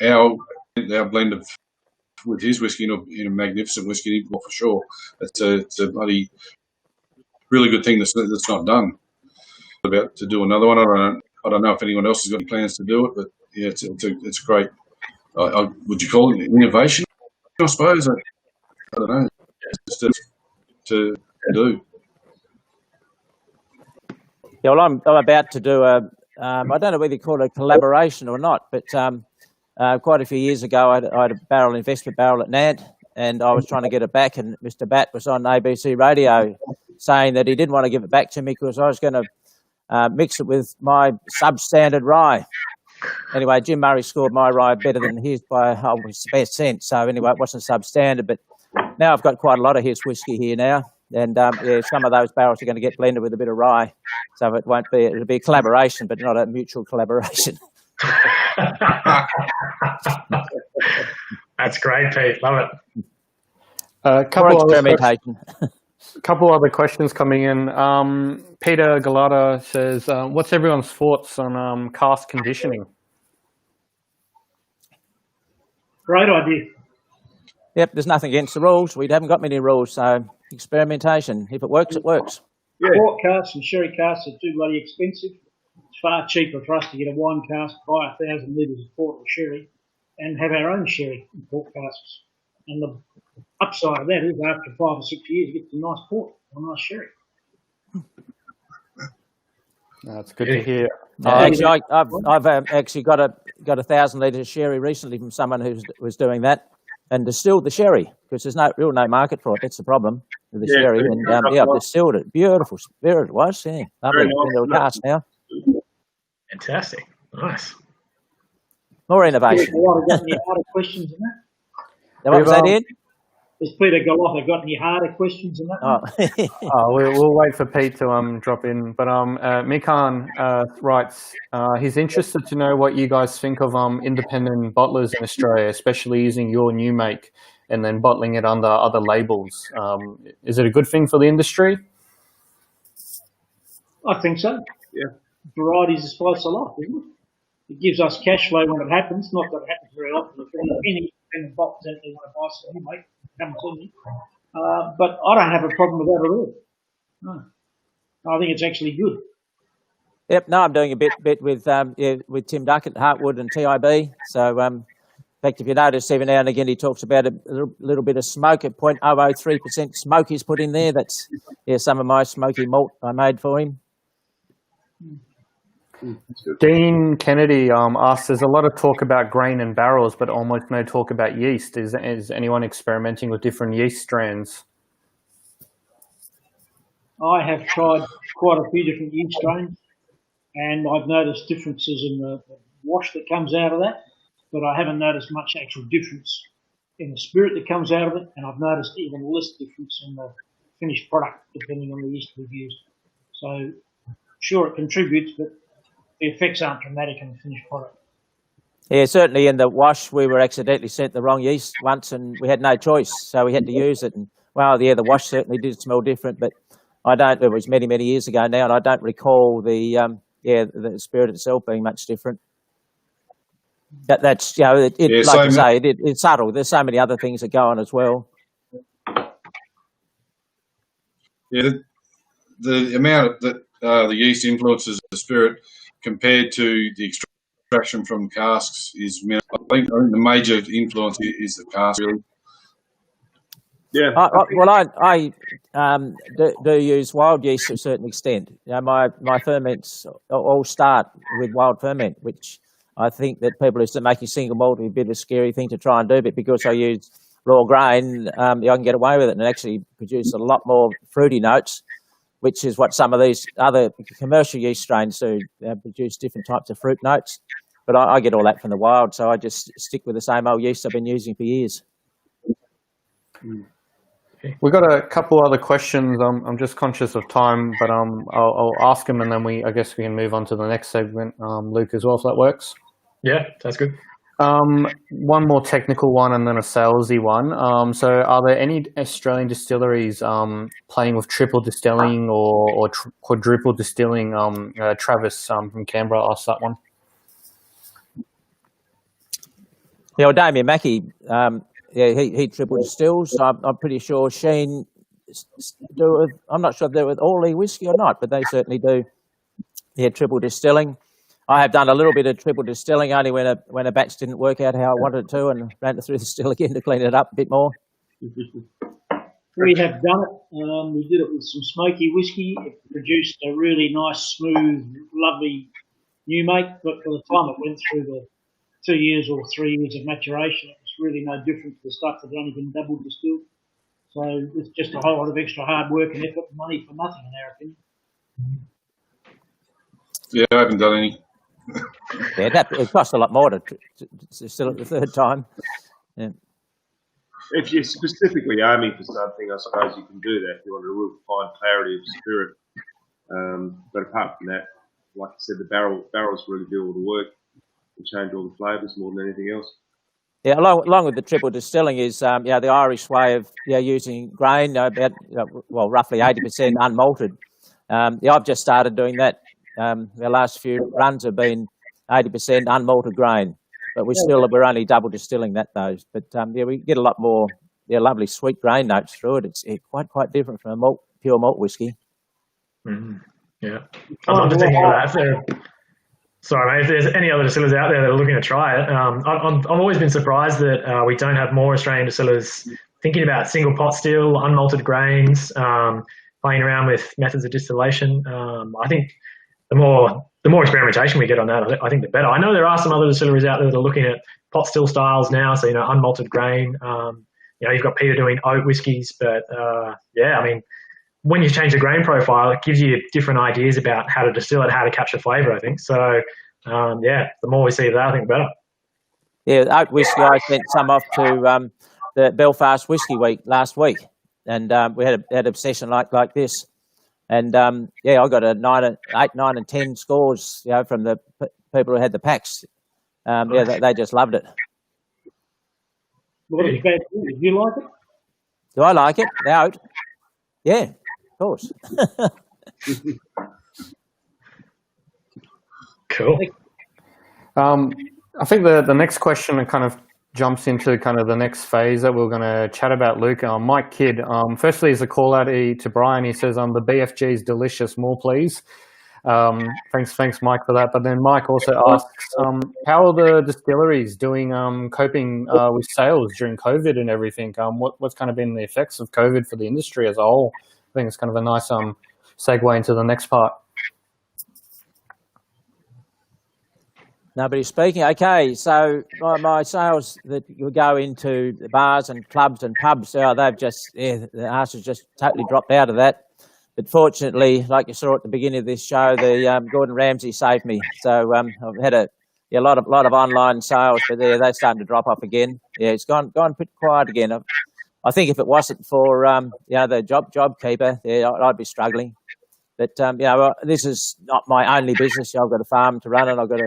our blend of with his whiskey in a magnificent whiskey, for sure. It's a bloody really good thing that's not done. About to do another one. I don't know if anyone else has got any plans to do it, but yeah, it's great. Would you call it innovation? I suppose. I don't know. Just to do. Yeah, well, I'm about to do I don't know whether you call it a collaboration or not, but quite a few years ago, I had a investment barrel at Nant, and I was trying to get it back, and Mr. Batt was on ABC radio saying that he didn't want to give it back to me because I was going to mix it with my substandard rye. Anyway, Jim Murray scored my rye better than his by a whole spare cent. So anyway, it wasn't substandard, but now I've got quite a lot of his whiskey here now, and some of those barrels are going to get blended with a bit of rye. So it'll be a collaboration, but not a mutual collaboration. That's great, Pete. Love it. A couple other questions coming in. Peter Galata says, what's everyone's thoughts on cask conditioning? Great idea. Yep, there's nothing against the rules. We haven't got many rules, so experimentation. If it works, it works. Yeah. Port casks and sherry casks are too bloody expensive. It's far cheaper for us to get a wine cask, buy 1,000 litres of port or sherry, and have our own sherry in port casks. And the upside of that is after 5 or 6 years, you get some nice port or nice sherry. That's good to hear. Actually, I've actually got a 1,000 litres of sherry recently from someone who was doing that and distilled the sherry because there's no market for it. That's the problem with the sherry. And I've distilled it. Beautiful spirit it was. Yeah, lovely. Little cask now. Fantastic. Nice. More innovation. Got any harder questions in that? What was that, Ed? Has Peter Galata got any harder questions in that? We'll wait for Pete to drop in. But Mikan writes, he's interested to know what you guys think of independent bottlers in Australia, especially using your new make and then bottling it under other labels. Is it a good thing for the industry? I think so. Yeah. Variety is the spice of life, isn't it? It gives us cash flow when it happens. Not that it happens very often. If any independent bottlers out there want to buy some anyway, come to me. But I don't have a problem with that at all. No. I think it's actually good. Yep. No, I'm doing a bit with Tim Duckett, Hartwood and TIB. So, in fact, if you notice, every now and again he talks about a little bit of smoke at 0.003% smoke he's put in there. That's some of my smoky malt I made for him. Dean Kennedy asks, there's a lot of talk about grain and barrels, but almost no talk about yeast. Is anyone experimenting with different yeast strands? I have tried quite a few different yeast strains, and I've noticed differences in the wash that comes out of that, but I haven't noticed much actual difference in the spirit that comes out of it, and I've noticed even less difference in the finished product depending on the yeast we've used. So, sure, it contributes, but the effects aren't dramatic in the finished product. Yeah, certainly in the wash, we were accidentally sent the wrong yeast once and we had no choice, so we had to use it. And, the wash certainly did smell different, but it was many, many years ago now, and I don't recall the spirit itself being much different. It's subtle. There's so many other things that go on as well. Yeah, the amount that the yeast influences the spirit compared to the extraction from casks is minimal. I think the major influence is the cask, really. Yeah. I do use wild yeast to a certain extent. My ferments all start with wild ferment, which I think that people who are making single malt is a bit of a scary thing to try and do, but because I use raw grain, I can get away with it and actually produce a lot more fruity notes, which is what some of these other commercial yeast strains do, produce different types of fruit notes. But I get all that from the wild, so I just stick with the same old yeast I've been using for years. We've got a couple other questions. I'm just conscious of time, but I'll ask them and then I guess we can move on to the next segment, Luke, as well, if that works. Yeah, that's good. One more technical one and then a salesy one. So are there any Australian distilleries playing with triple distilling or quadruple distilling? Travis from Canberra asked that one. Yeah, well, Damien Mackey, he triple distills. I'm pretty sure Sheen do it. I'm not sure if they're with All Whisky or not, but they certainly do. Yeah, triple distilling. I have done a little bit of triple distilling only when a batch didn't work out how I wanted it to, and ran it through the still again to clean it up a bit more. We have done it. We did it with some smoky whiskey. It produced a really nice, smooth, lovely new make, but by the time it went through the 2 years or 3 years of maturation, it was really no different to the stuff that had only been double distilled. So it's just a whole lot of extra hard work and effort and money for nothing, in our opinion. Yeah, I haven't done any. Yeah, it costs a lot more to distill it the third time. Yeah. If you're specifically aiming for something, I suppose you can do that. If you want a real fine clarity of spirit. But apart from that, like I said, the barrels really do all the work and change all the flavours more than anything else. Yeah, along with the triple distilling is the Irish way of using grain, about roughly 80% unmalted. I've just started doing that. The last few runs have been 80% unmalted grain, but we're only double distilling that though. But we get a lot more lovely sweet grain notes through it. It's quite different from a pure malt whiskey. Mm-hmm. Yeah, I'm just thinking of that. Sorry, mate, if there's any other distillers out there that are looking to try it, I've always been surprised that we don't have more Australian distillers thinking about single pot still, unmalted grains, playing around with methods of distillation. I think the more experimentation we get on that, I think the better. I know there are some other distilleries out there that are looking at pot still styles now, so unmalted grain. You've got Peter doing oat whiskies, but I mean, when you change the grain profile, it gives you different ideas about how to distill it, how to capture flavour, I think. So, the more we see of that, I think the better. Yeah, oat whiskey, I sent some off to the Belfast Whiskey Week last week, and we had an obsession like this. And, I got 8, 9 and 10 scores, from the people who had the packs. They just loved it. What is bad? Do you like it? Do I like it? The oat? Yeah. Of course. Cool. I think the next question kind of jumps into kind of the next phase that we're going to chat about, Luke. Mike Kidd, firstly, is a call out to Brian. He says, the BFG is delicious, more please. Thanks, Mike, for that. But then Mike also asks, how are the distilleries doing, coping with sales during COVID and everything? What's kind of been the effects of COVID for the industry as a whole? I think it's kind of a nice segue into the next part. Nobody speaking. Okay, so my sales that you go into the bars and clubs and pubs, they've just, the arse has just totally dropped out of that. But fortunately, like you saw at the beginning of this show, the Gordon Ramsay saved me. So I've had a lot of online sales, but they're starting to drop off again. Yeah, it's gone pretty quiet again. I think if it wasn't for the JobKeeper, I'd be struggling. But this is not my only business. I've got a farm to run, and I've got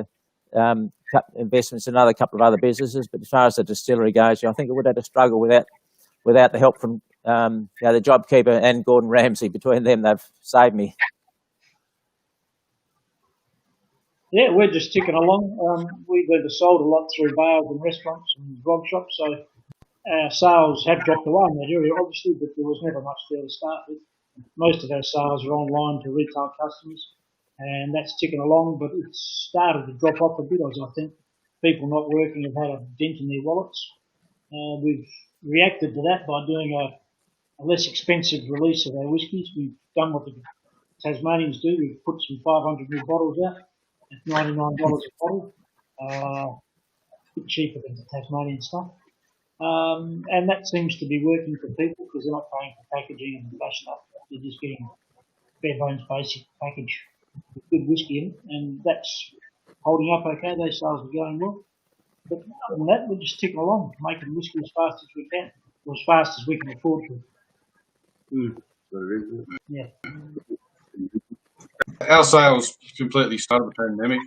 investments in another couple of other businesses. But as far as the distillery goes, I think it would have to struggle without the help from the JobKeeper and Gordon Ramsay. Between them, they've saved me. Yeah, we're just ticking along. We've either sold a lot through bars and restaurants and grog shops, so our sales have dropped away in that area, obviously, but there was never much there to start with. Most of our sales are online to retail customers, and that's ticking along, but it's started to drop off a bit, as I think people not working have had a dent in their wallets. We've reacted to that by doing a less expensive release of our whiskies. We've done what the Tasmanians do. We've put some 500 ml bottles out at $99 a bottle, a bit cheaper than the Tasmanian stuff. And that seems to be working for people because they're not paying for packaging and flash stuff. They're just getting bare bones basic package with good whiskey in it, and that's holding up okay. Those sales are going well. But other than that, we're just ticking along, making whiskey as fast as we can, or as fast as we can afford to. Yeah. Our sales completely started the pandemic,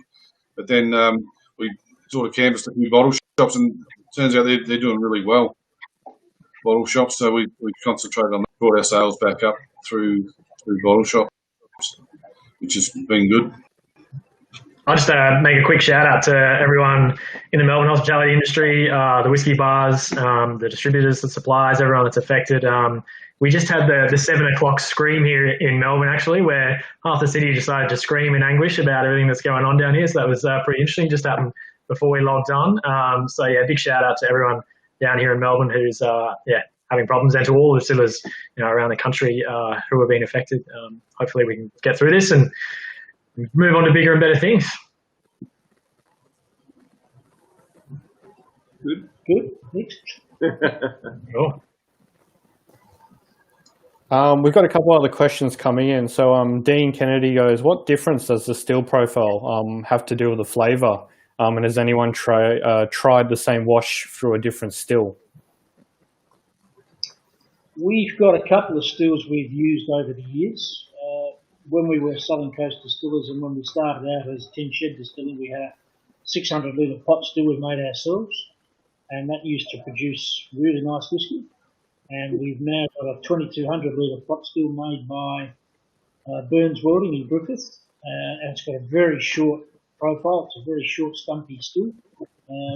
but then we sort of canvassed a few bottle shops, and it turns out they're doing really well. Bottle shops, so we concentrate on that, brought our sales back up through bottle shops, which has been good. I'll just make a quick shout out to everyone in the Melbourne hospitality industry, the whiskey bars, the distributors, the suppliers, everyone that's affected. We just had the 7 o'clock scream here in Melbourne, actually, where half the city decided to scream in anguish about everything that's going on down here. So that was pretty interesting. Just happened before we logged on. So yeah, big shout out to everyone down here in Melbourne who's having problems, and to all the distillers around the country who are being affected. Hopefully we can get through this and move on to bigger and better things. Good. Next. Cool. We've got a couple other questions coming in. So Dean Kennedy goes, what difference does the still profile have to do with the flavour? And has anyone tried the same wash through a different still? We've got a couple of stills we've used over the years. When we were Southern Coast Distillers and when we started out as Tin Shed Distilling, we had a 600 litre pot still we made ourselves, and that used to produce really nice whiskey. And we've now got a 2200 litre pot still made by Burns Welding in Griffith, and it's got a very short profile. It's a very short, stumpy still,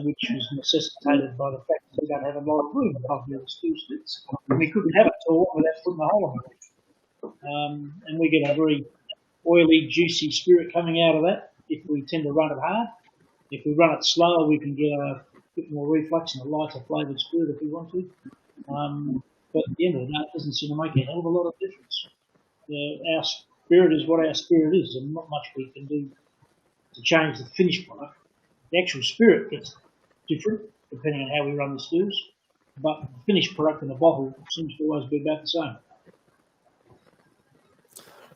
which was necessitated by the fact that we don't have a lot of room above the other still splits. And we couldn't have it tall without putting a hole in it. And we get a very oily, juicy spirit coming out of that if we tend to run it hard. If we run it slower, we can get a bit more reflux and a lighter flavoured spirit if we want to. But at the end of the day, it doesn't seem to make a hell of a lot of difference. Our spirit is what our spirit is, and not much we can do to change the finished product. The actual spirit gets different depending on how we run the stills, but the finished product in the bottle seems to always be about the same.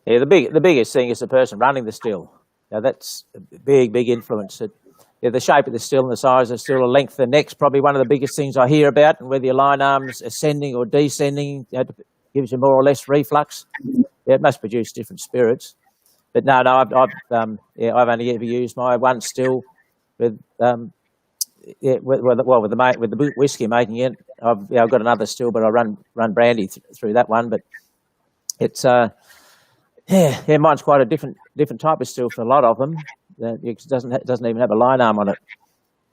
Yeah, the biggest thing is the person running the still. Now that's a big influence. The shape of the still and the size of the still, the length of the neck's probably one of the biggest things I hear about, and whether your line arm's ascending or descending, gives you more or less reflux. Yeah, it must produce different spirits. But no, I've only ever used my one still with the whiskey making it. I've got another still, but I run brandy through that one. But it's mine's quite a different type of still for a lot of them. It doesn't even have a line arm on it.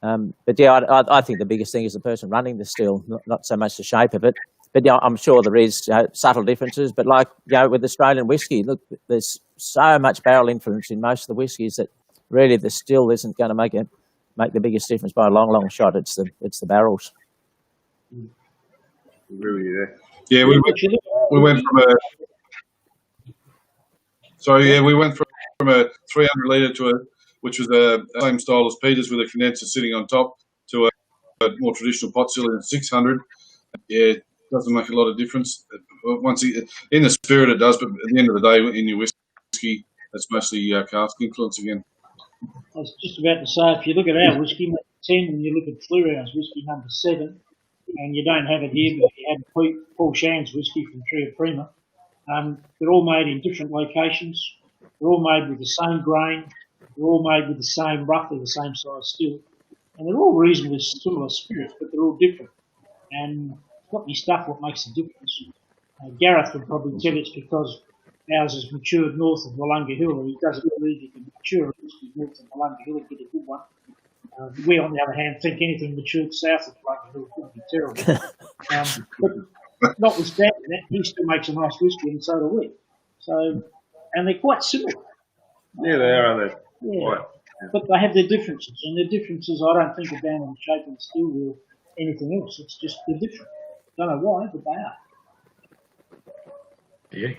But yeah, I think the biggest thing is the person running the still, not so much the shape of it. But yeah, I'm sure there is subtle differences. But like with Australian whiskey, look, there's so much barrel influence in most of the whiskies that really the still isn't going to make the biggest difference by a long shot. It's the barrels. Really, yeah. We went from a. Sorry, yeah, we went from a 300 litre which was the same style as Peter's with a condenser sitting on top, to a more traditional pot still in 600. Yeah, it doesn't make a lot of difference. In the spirit it does, but at the end of the day, in your whiskey, that's mostly cask influence again. I was just about to say, if you look at our whiskey, number 10, and you look at Fluro's whiskey, number 7, and you don't have it here, but you had Paul Shand's whiskey from Tria Prima, they're all made in different locations. They're all made with the same grain. They're all made with the same, roughly the same size still. And they're all reasonably similar spirits, but they're all different. And it's not my stuff what makes the difference. Gareth would probably tell it's because ours is matured north of Wollonga Hill, and he doesn't believe you can mature whiskey north of Wollonga Hill and get a good one. We, on the other hand, think anything matured south of Wollonga Hill could be terrible. But notwithstanding that, he still makes a nice whiskey, and so do we. So, and they're quite similar. Yeah, they are, aren't they? Yeah. Right. But they have their differences, and their differences I don't think are down in the shape of the still or anything else. It's just they're different. Don't know why, but they are. Yeah.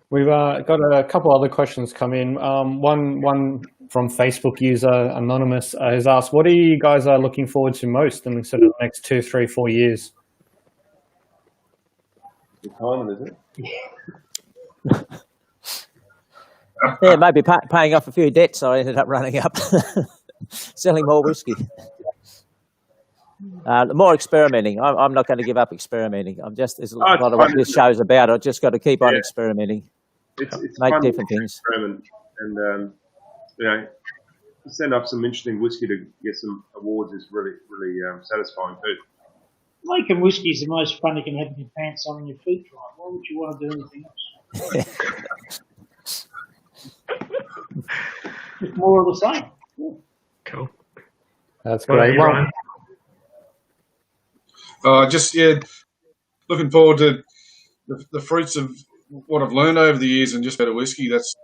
We've got a couple other questions come in. One from Facebook user Anonymous has asked, what are you guys looking forward to most in sort of the next 2, 3, 4 years? Retirement, isn't it? Yeah, maybe paying off a few debts I ended up running up. Selling more whiskey. More experimenting. I'm not going to give up experimenting. There's a lot of what this show's about. I've just got to keep on experimenting. It's make fun different things. And send up some interesting whiskey to get some awards is really satisfying too. Making whiskey is the most fun you can have in your pants on and your feet dry. Why would you want to do anything else? Just more of the same. Yeah. Cool. That's What about great. you, Ryan? Looking forward to the fruits of what I've learned over the years and just better whiskey. That's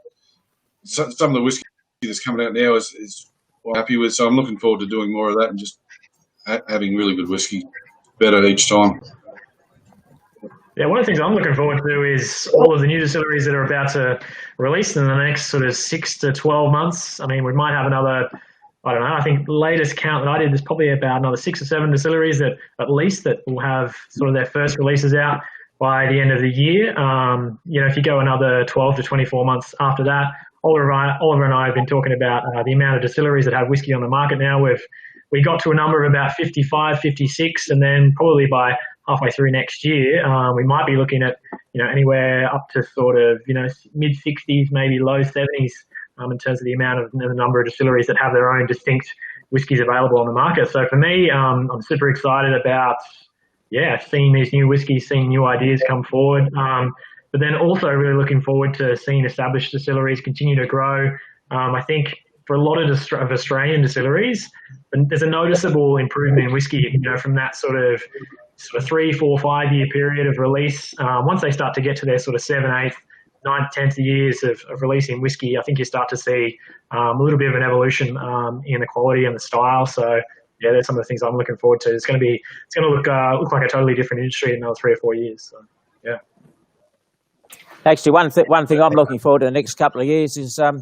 some of the whiskey that's coming out now is what I'm happy with. So I'm looking forward to doing more of that and just having really good whiskey, better each time. Yeah, one of the things I'm looking forward to is all of the new distilleries that are about to release in the next sort of 6 to 12 months. I mean, we might have another, I don't know, I think the latest count that I did is probably about another 6 or 7 distilleries that at least that will have sort of their first releases out by the end of the year. If you go another 12 to 24 months after that, Oliver and I have been talking about the amount of distilleries that have whiskey on the market now. We got to a number of about 55, 56, and then probably by halfway through next year, we might be looking at, anywhere up to sort of, mid 60s, maybe low 70s, in terms of the amount of the number of distilleries that have their own distinct whiskies available on the market. So for me, I'm super excited about, seeing these new whiskies, seeing new ideas come forward. But then also really looking forward to seeing established distilleries continue to grow. I think for a lot of Australian distilleries, there's a noticeable improvement in whiskey, from that sort of 3, 4, 5 year period of release. Once they start to get to their sort of 7th, 8th, 9th, 10th years of releasing whiskey, I think you start to see a little bit of an evolution in the quality and the style. So yeah, there's some of the things I'm looking forward to. It's going to look like a totally different industry in another 3 or 4 years. So yeah. Actually, one thing I'm looking forward to the next couple of years is I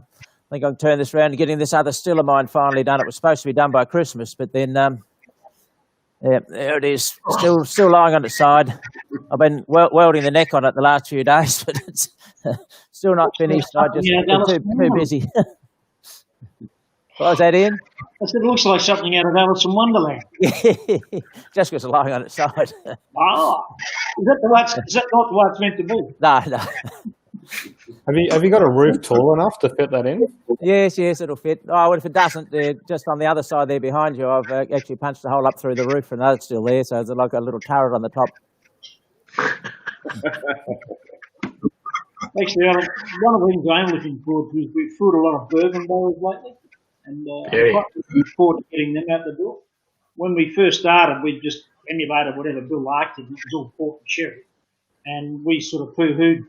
think I'll turn this around and getting this other still of mine finally done. It was supposed to be done by Christmas, but then there it is, still lying on its side. I've been welding the neck on it the last few days, but it's still not finished. I just been too busy. What was that, Ian? I said, it looks like something out of Alice in Wonderland. Just because it's lying on its side. Is that not the way it's meant to be? No. Have you got a roof tall enough to fit that in? Yes, it'll fit. Oh, well, if it doesn't, just on the other side there behind you, I've actually punched a hole up through the roof and that's still there, so there's like a little turret on the top. Actually, one of the things I'm looking forward to is we've filled a lot of bourbon barrels lately, and I'm quite looking forward to getting them out the door. When we first started, we just emulated whatever Bill liked, and it was all port and sherry, and we sort of poo-hooed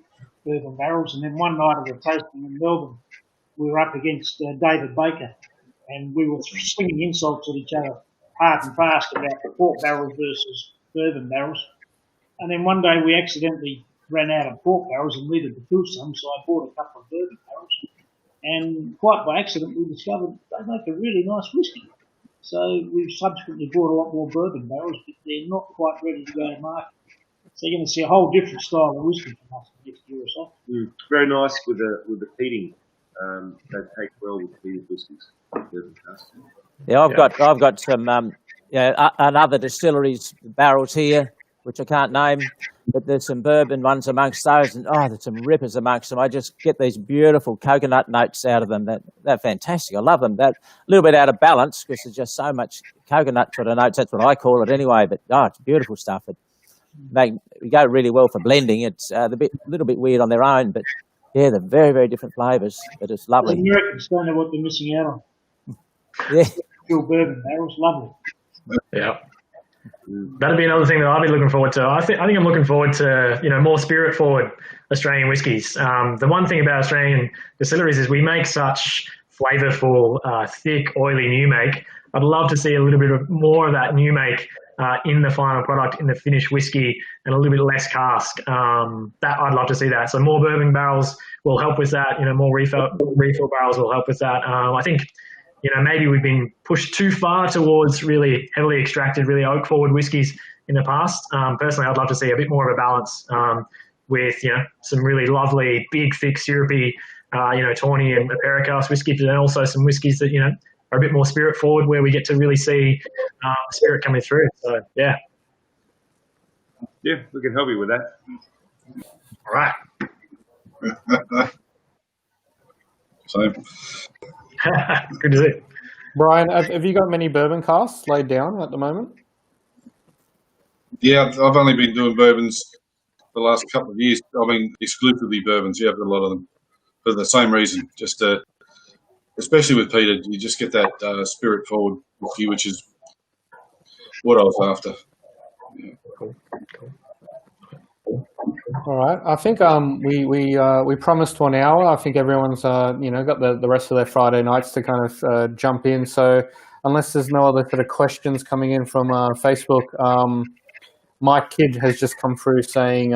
bourbon barrels. And then one night at a tasting in Melbourne, we were up against David Baker, and we were slinging insults at each other hard and fast about the port barrels versus bourbon barrels. And then one day we accidentally ran out of port barrels and needed to fill some, so I bought a couple of bourbon barrels. And quite by accident, we discovered they make a really nice whiskey. So we've subsequently bought a lot more bourbon barrels, but they're not quite ready to go to market. So you're going to see a whole different style of whiskey from us next year or so. Very nice with the peating. They take well with peated whiskies. Yeah, I've got some another distilleries barrels here, which I can't name, but there's some bourbon ones amongst those, and there's some rippers amongst them. I just get these beautiful coconut notes out of them. They're fantastic. I love them. They're a little bit out of balance because there's just so much coconut sort of notes. That's what I call it anyway. But it's beautiful stuff. They go really well for blending. It's a little bit weird on their own, but yeah, they're very, very different flavours. But it's lovely. The Americans don't know what they're missing out on. Yeah, Pure bourbon barrels, lovely. Yeah. That'd be another thing that I'll be looking forward to. I think I'm looking forward to more spirit forward Australian whiskies. The one thing about Australian distilleries is we make such flavourful, thick, oily new make. I'd love to see a little bit more of that new make in the final product, in the finished whiskey, and a little bit less cask. That I'd love to see that. So more bourbon barrels will help with that. More refill barrels will help with that. I think. Maybe we've been pushed too far towards really heavily extracted, really oak forward whiskies in the past. Personally, I'd love to see a bit more of a balance with, some really lovely, big, thick, syrupy, tawny and Paracast whiskies, and also some whiskies that, are a bit more spirit forward where we get to really see spirit coming through. So, yeah. Yeah, we can help you with that. All right. So. Good to see. Brian, have you got many bourbon casks laid down at the moment? Yeah, I've only been doing bourbons the last couple of years. I mean, exclusively bourbons. Yeah, I've got a lot of them for the same reason. Just especially with Peter, you just get that spirit-forward whiskey, which is what I was after. Yeah. All right. I think we promised 1 hour. I think everyone's got the rest of their Friday nights to kind of jump in. So unless there's no other sort of questions coming in from Facebook, Mike Kidd has just come through saying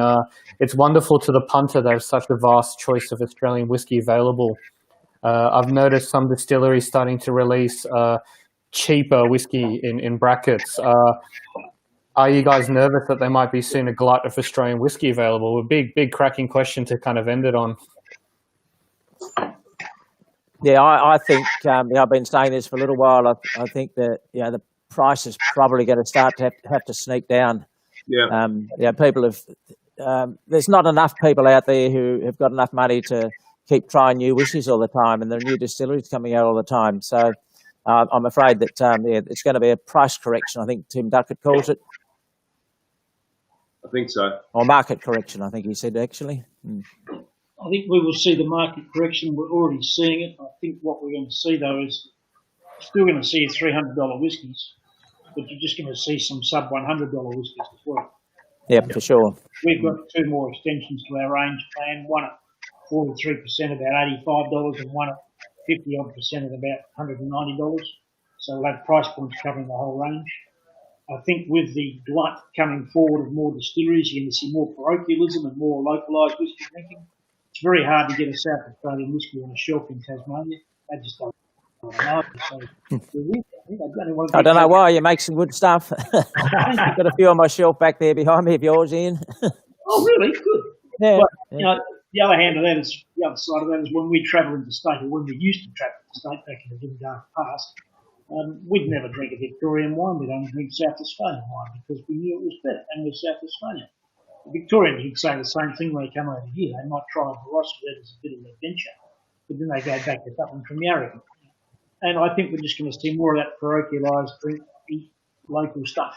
it's wonderful to the punter they have such a vast choice of Australian whiskey available. I've noticed some distilleries starting to release cheaper whiskey in brackets. Are you guys nervous that there might be soon a glut of Australian whiskey available? A big cracking question to kind of end it on. Yeah, I think I've been saying this for a little while. I think that the price is probably going to start to have to sneak down. Yeah. People have. There's not enough people out there who have got enough money to keep trying new whiskies all the time, and there are new distilleries coming out all the time. So I'm afraid that it's going to be a price correction. I think Tim Duckett calls it. I think so. Or market correction, I think he said, actually. I think we will see the market correction. We're already seeing it. I think what we're going to see, though, is still going to see $300 whiskies, but you're just going to see some sub $100 whiskies as well. Yeah, for sure. We've got 2 more extensions to our range plan, one at 43% about $85 and one at 50-odd% at about $190. So we'll have price points covering the whole range. I think with the glut coming forward of more distilleries, you're going to see more parochialism and more localised whiskey drinking. It's very hard to get a South Australian whiskey on a shelf in Tasmania. They just don't know. So I don't know why. You make some good stuff. I've got a few on my shelf back there behind me of yours, Ian. Oh, really? Good. Yeah. But, the other hand of that is, the other side of that is when we travel interstate, or when we used to travel interstate back in the dim dark past, we'd never drink a Victorian wine. We'd only drink South Australian wine because we knew it was better, and we're South Australian. The Victorians would say the same thing when they come over here. They might try a Barossa as a bit of an adventure, but then they go back to something from Yarra. And I think we're just going to see more of that parochialised drink, eat local stuff.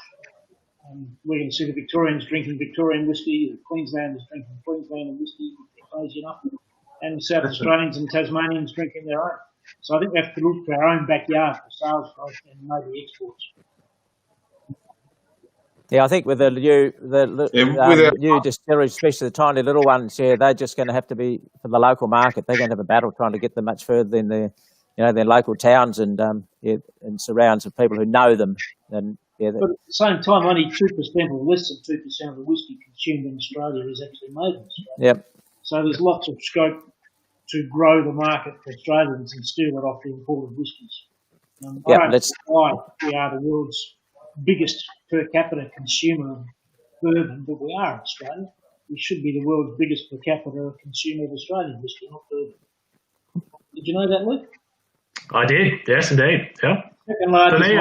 We're going to see the Victorians drinking Victorian whiskey, the Queenslanders drinking Queensland whiskey, crazy enough, and the South Australians and Tasmanians drinking their own. So I think we have to look to our own backyard for sales growth and maybe exports. Yeah, I think with the new distilleries, especially the tiny little ones, they're just going to have to be for the local market. They're going to have a battle trying to get them much further than their local towns and surrounds of people who know them. And but at the same time, only 2% or less than 2% of the whiskey consumed in Australia is actually made in Australia. Yep. So there's lots of scope to grow the market for Australians and steal it off the imported whiskies. I don't know why we are the world's biggest per capita consumer of bourbon, but we are in Australia. We should be the world's biggest per capita consumer of Australian whiskey, not bourbon. Did you know that, Luke? I did, yes, indeed. Yeah. Second largest for me,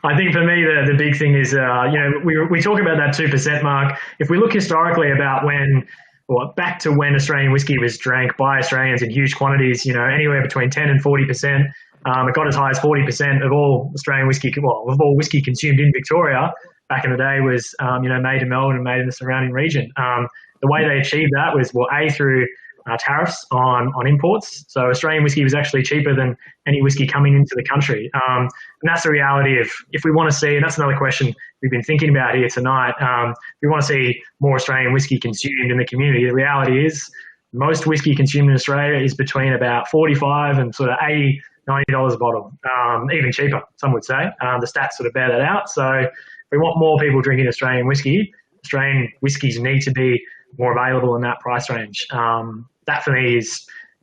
I think for me the big thing is we talk about that 2% mark. If we look historically about back to when Australian whiskey was drank by Australians in huge quantities, anywhere between 10 and 40%. It got as high as 40% of all Australian whiskey, of all whiskey consumed in Victoria back in the day was, made in Melbourne and made in the surrounding region. The way they achieved that was, through tariffs on imports. So Australian whiskey was actually cheaper than any whiskey coming into the country. And that's the reality of, if we want to see, and that's another question we've been thinking about here tonight, if we want to see more Australian whiskey consumed in the community, the reality is most whiskey consumed in Australia is between about $45 and sort of $80, $90 a bottle, even cheaper, some would say. The stats sort of bear that out. So if we want more people drinking Australian whiskies need to be more available in that price range. That for me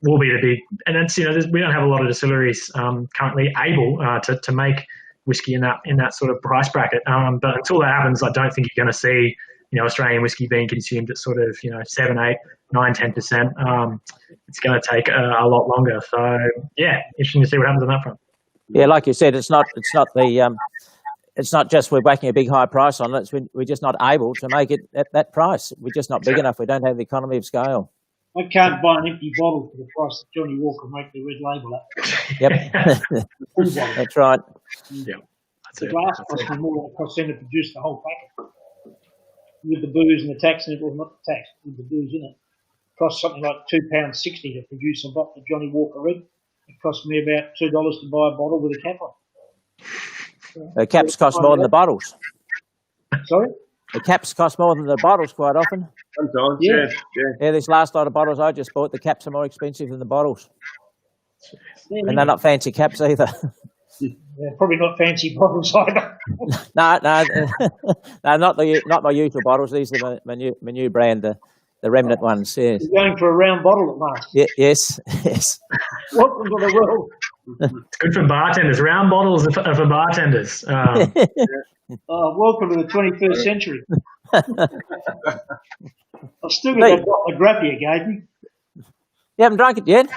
will be the big, and it's, we don't have a lot of distilleries currently able to make whiskey in that sort of price bracket. But until that happens, I don't think you're going to see, Australian whiskey being consumed at sort of, 7, 8, 9, 10%. It's going to take a lot longer. So yeah, interesting to see what happens on that front. Yeah, like you said, it's not just we're whacking a big high price on it. We're just not able to make it at that price. We're just not big enough. We don't have the economy of scale. I can't buy an empty bottle for the price that Johnny Walker make the red label at. Yep. Full bottle. That's right. Yeah. That's The it. glass That's cost it. me more than it cost them to produce the whole packet. With the booze and the tax and it, well, not the tax, with the booze in it. It cost something like £2.60 to produce a bottle of Johnny Walker Red. It cost me about $2 to buy a bottle with a cap on. The caps cost more than the bottles. Sorry? The caps cost more than the bottles quite often. Sometimes, Yeah. Yeah, this last lot of bottles I just bought, the caps are more expensive than the bottles. Yeah, And they're not fancy caps either. yeah, probably not fancy bottles either. No, not my usual bottles. These are my new brand, the remnant ones. Yes. You're going for a round bottle at last. Yeah, yes. Welcome to the world. It's good for bartenders. Round bottles are for bartenders. Welcome to the 21st century. I've still got that bottle of grub you gave me. You haven't drunk it yet?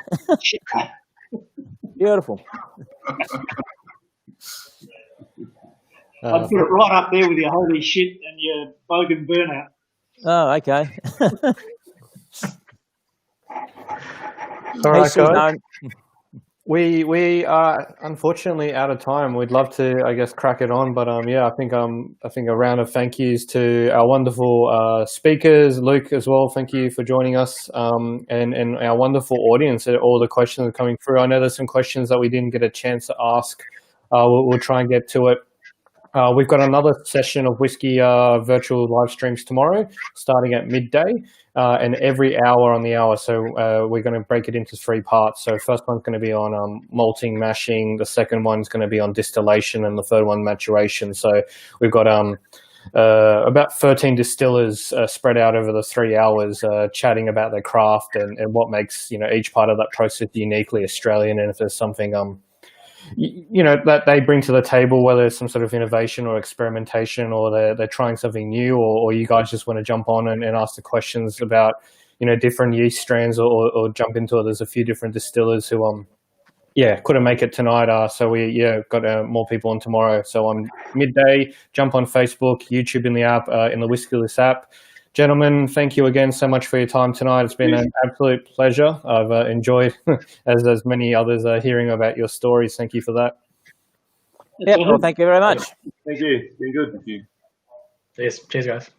Beautiful. I put it right up there with your holy shit and your bogan burnout. Oh, okay. All right, Still guys. known. We are unfortunately out of time. We'd love to, I guess, crack it on, but yeah, I think a round of thank yous to our wonderful speakers, Luke as well. Thank you for joining us, and our wonderful audience. All the questions are coming through. I know there's some questions that we didn't get a chance to ask. We'll try and get to it. We've got another session of Whisky virtual live streams tomorrow, starting at midday, and every hour on the hour. So we're going to break it into 3 parts. So first one's going to be on malting, mashing. The second one's going to be on distillation, and the third one maturation. So we've got about 13 distillers spread out over the 3 hours, chatting about their craft and what makes each part of that process uniquely Australian, and if there's something that they bring to the table, whether it's some sort of innovation or experimentation, or they're trying something new, or you guys just want to jump on and ask the questions about different yeast strands, or jump into it. There's a few different distillers who couldn't make it tonight, so we got more people on tomorrow. So on midday, jump on Facebook, YouTube, in the app, in the Whisky List app. Gentlemen, thank you again so much for your time tonight. It's been an absolute pleasure. I've enjoyed, as many others, hearing about your stories. Thank you for that. Well, thank you very much. Thank you. It's been good. Thank you. Cheers, guys.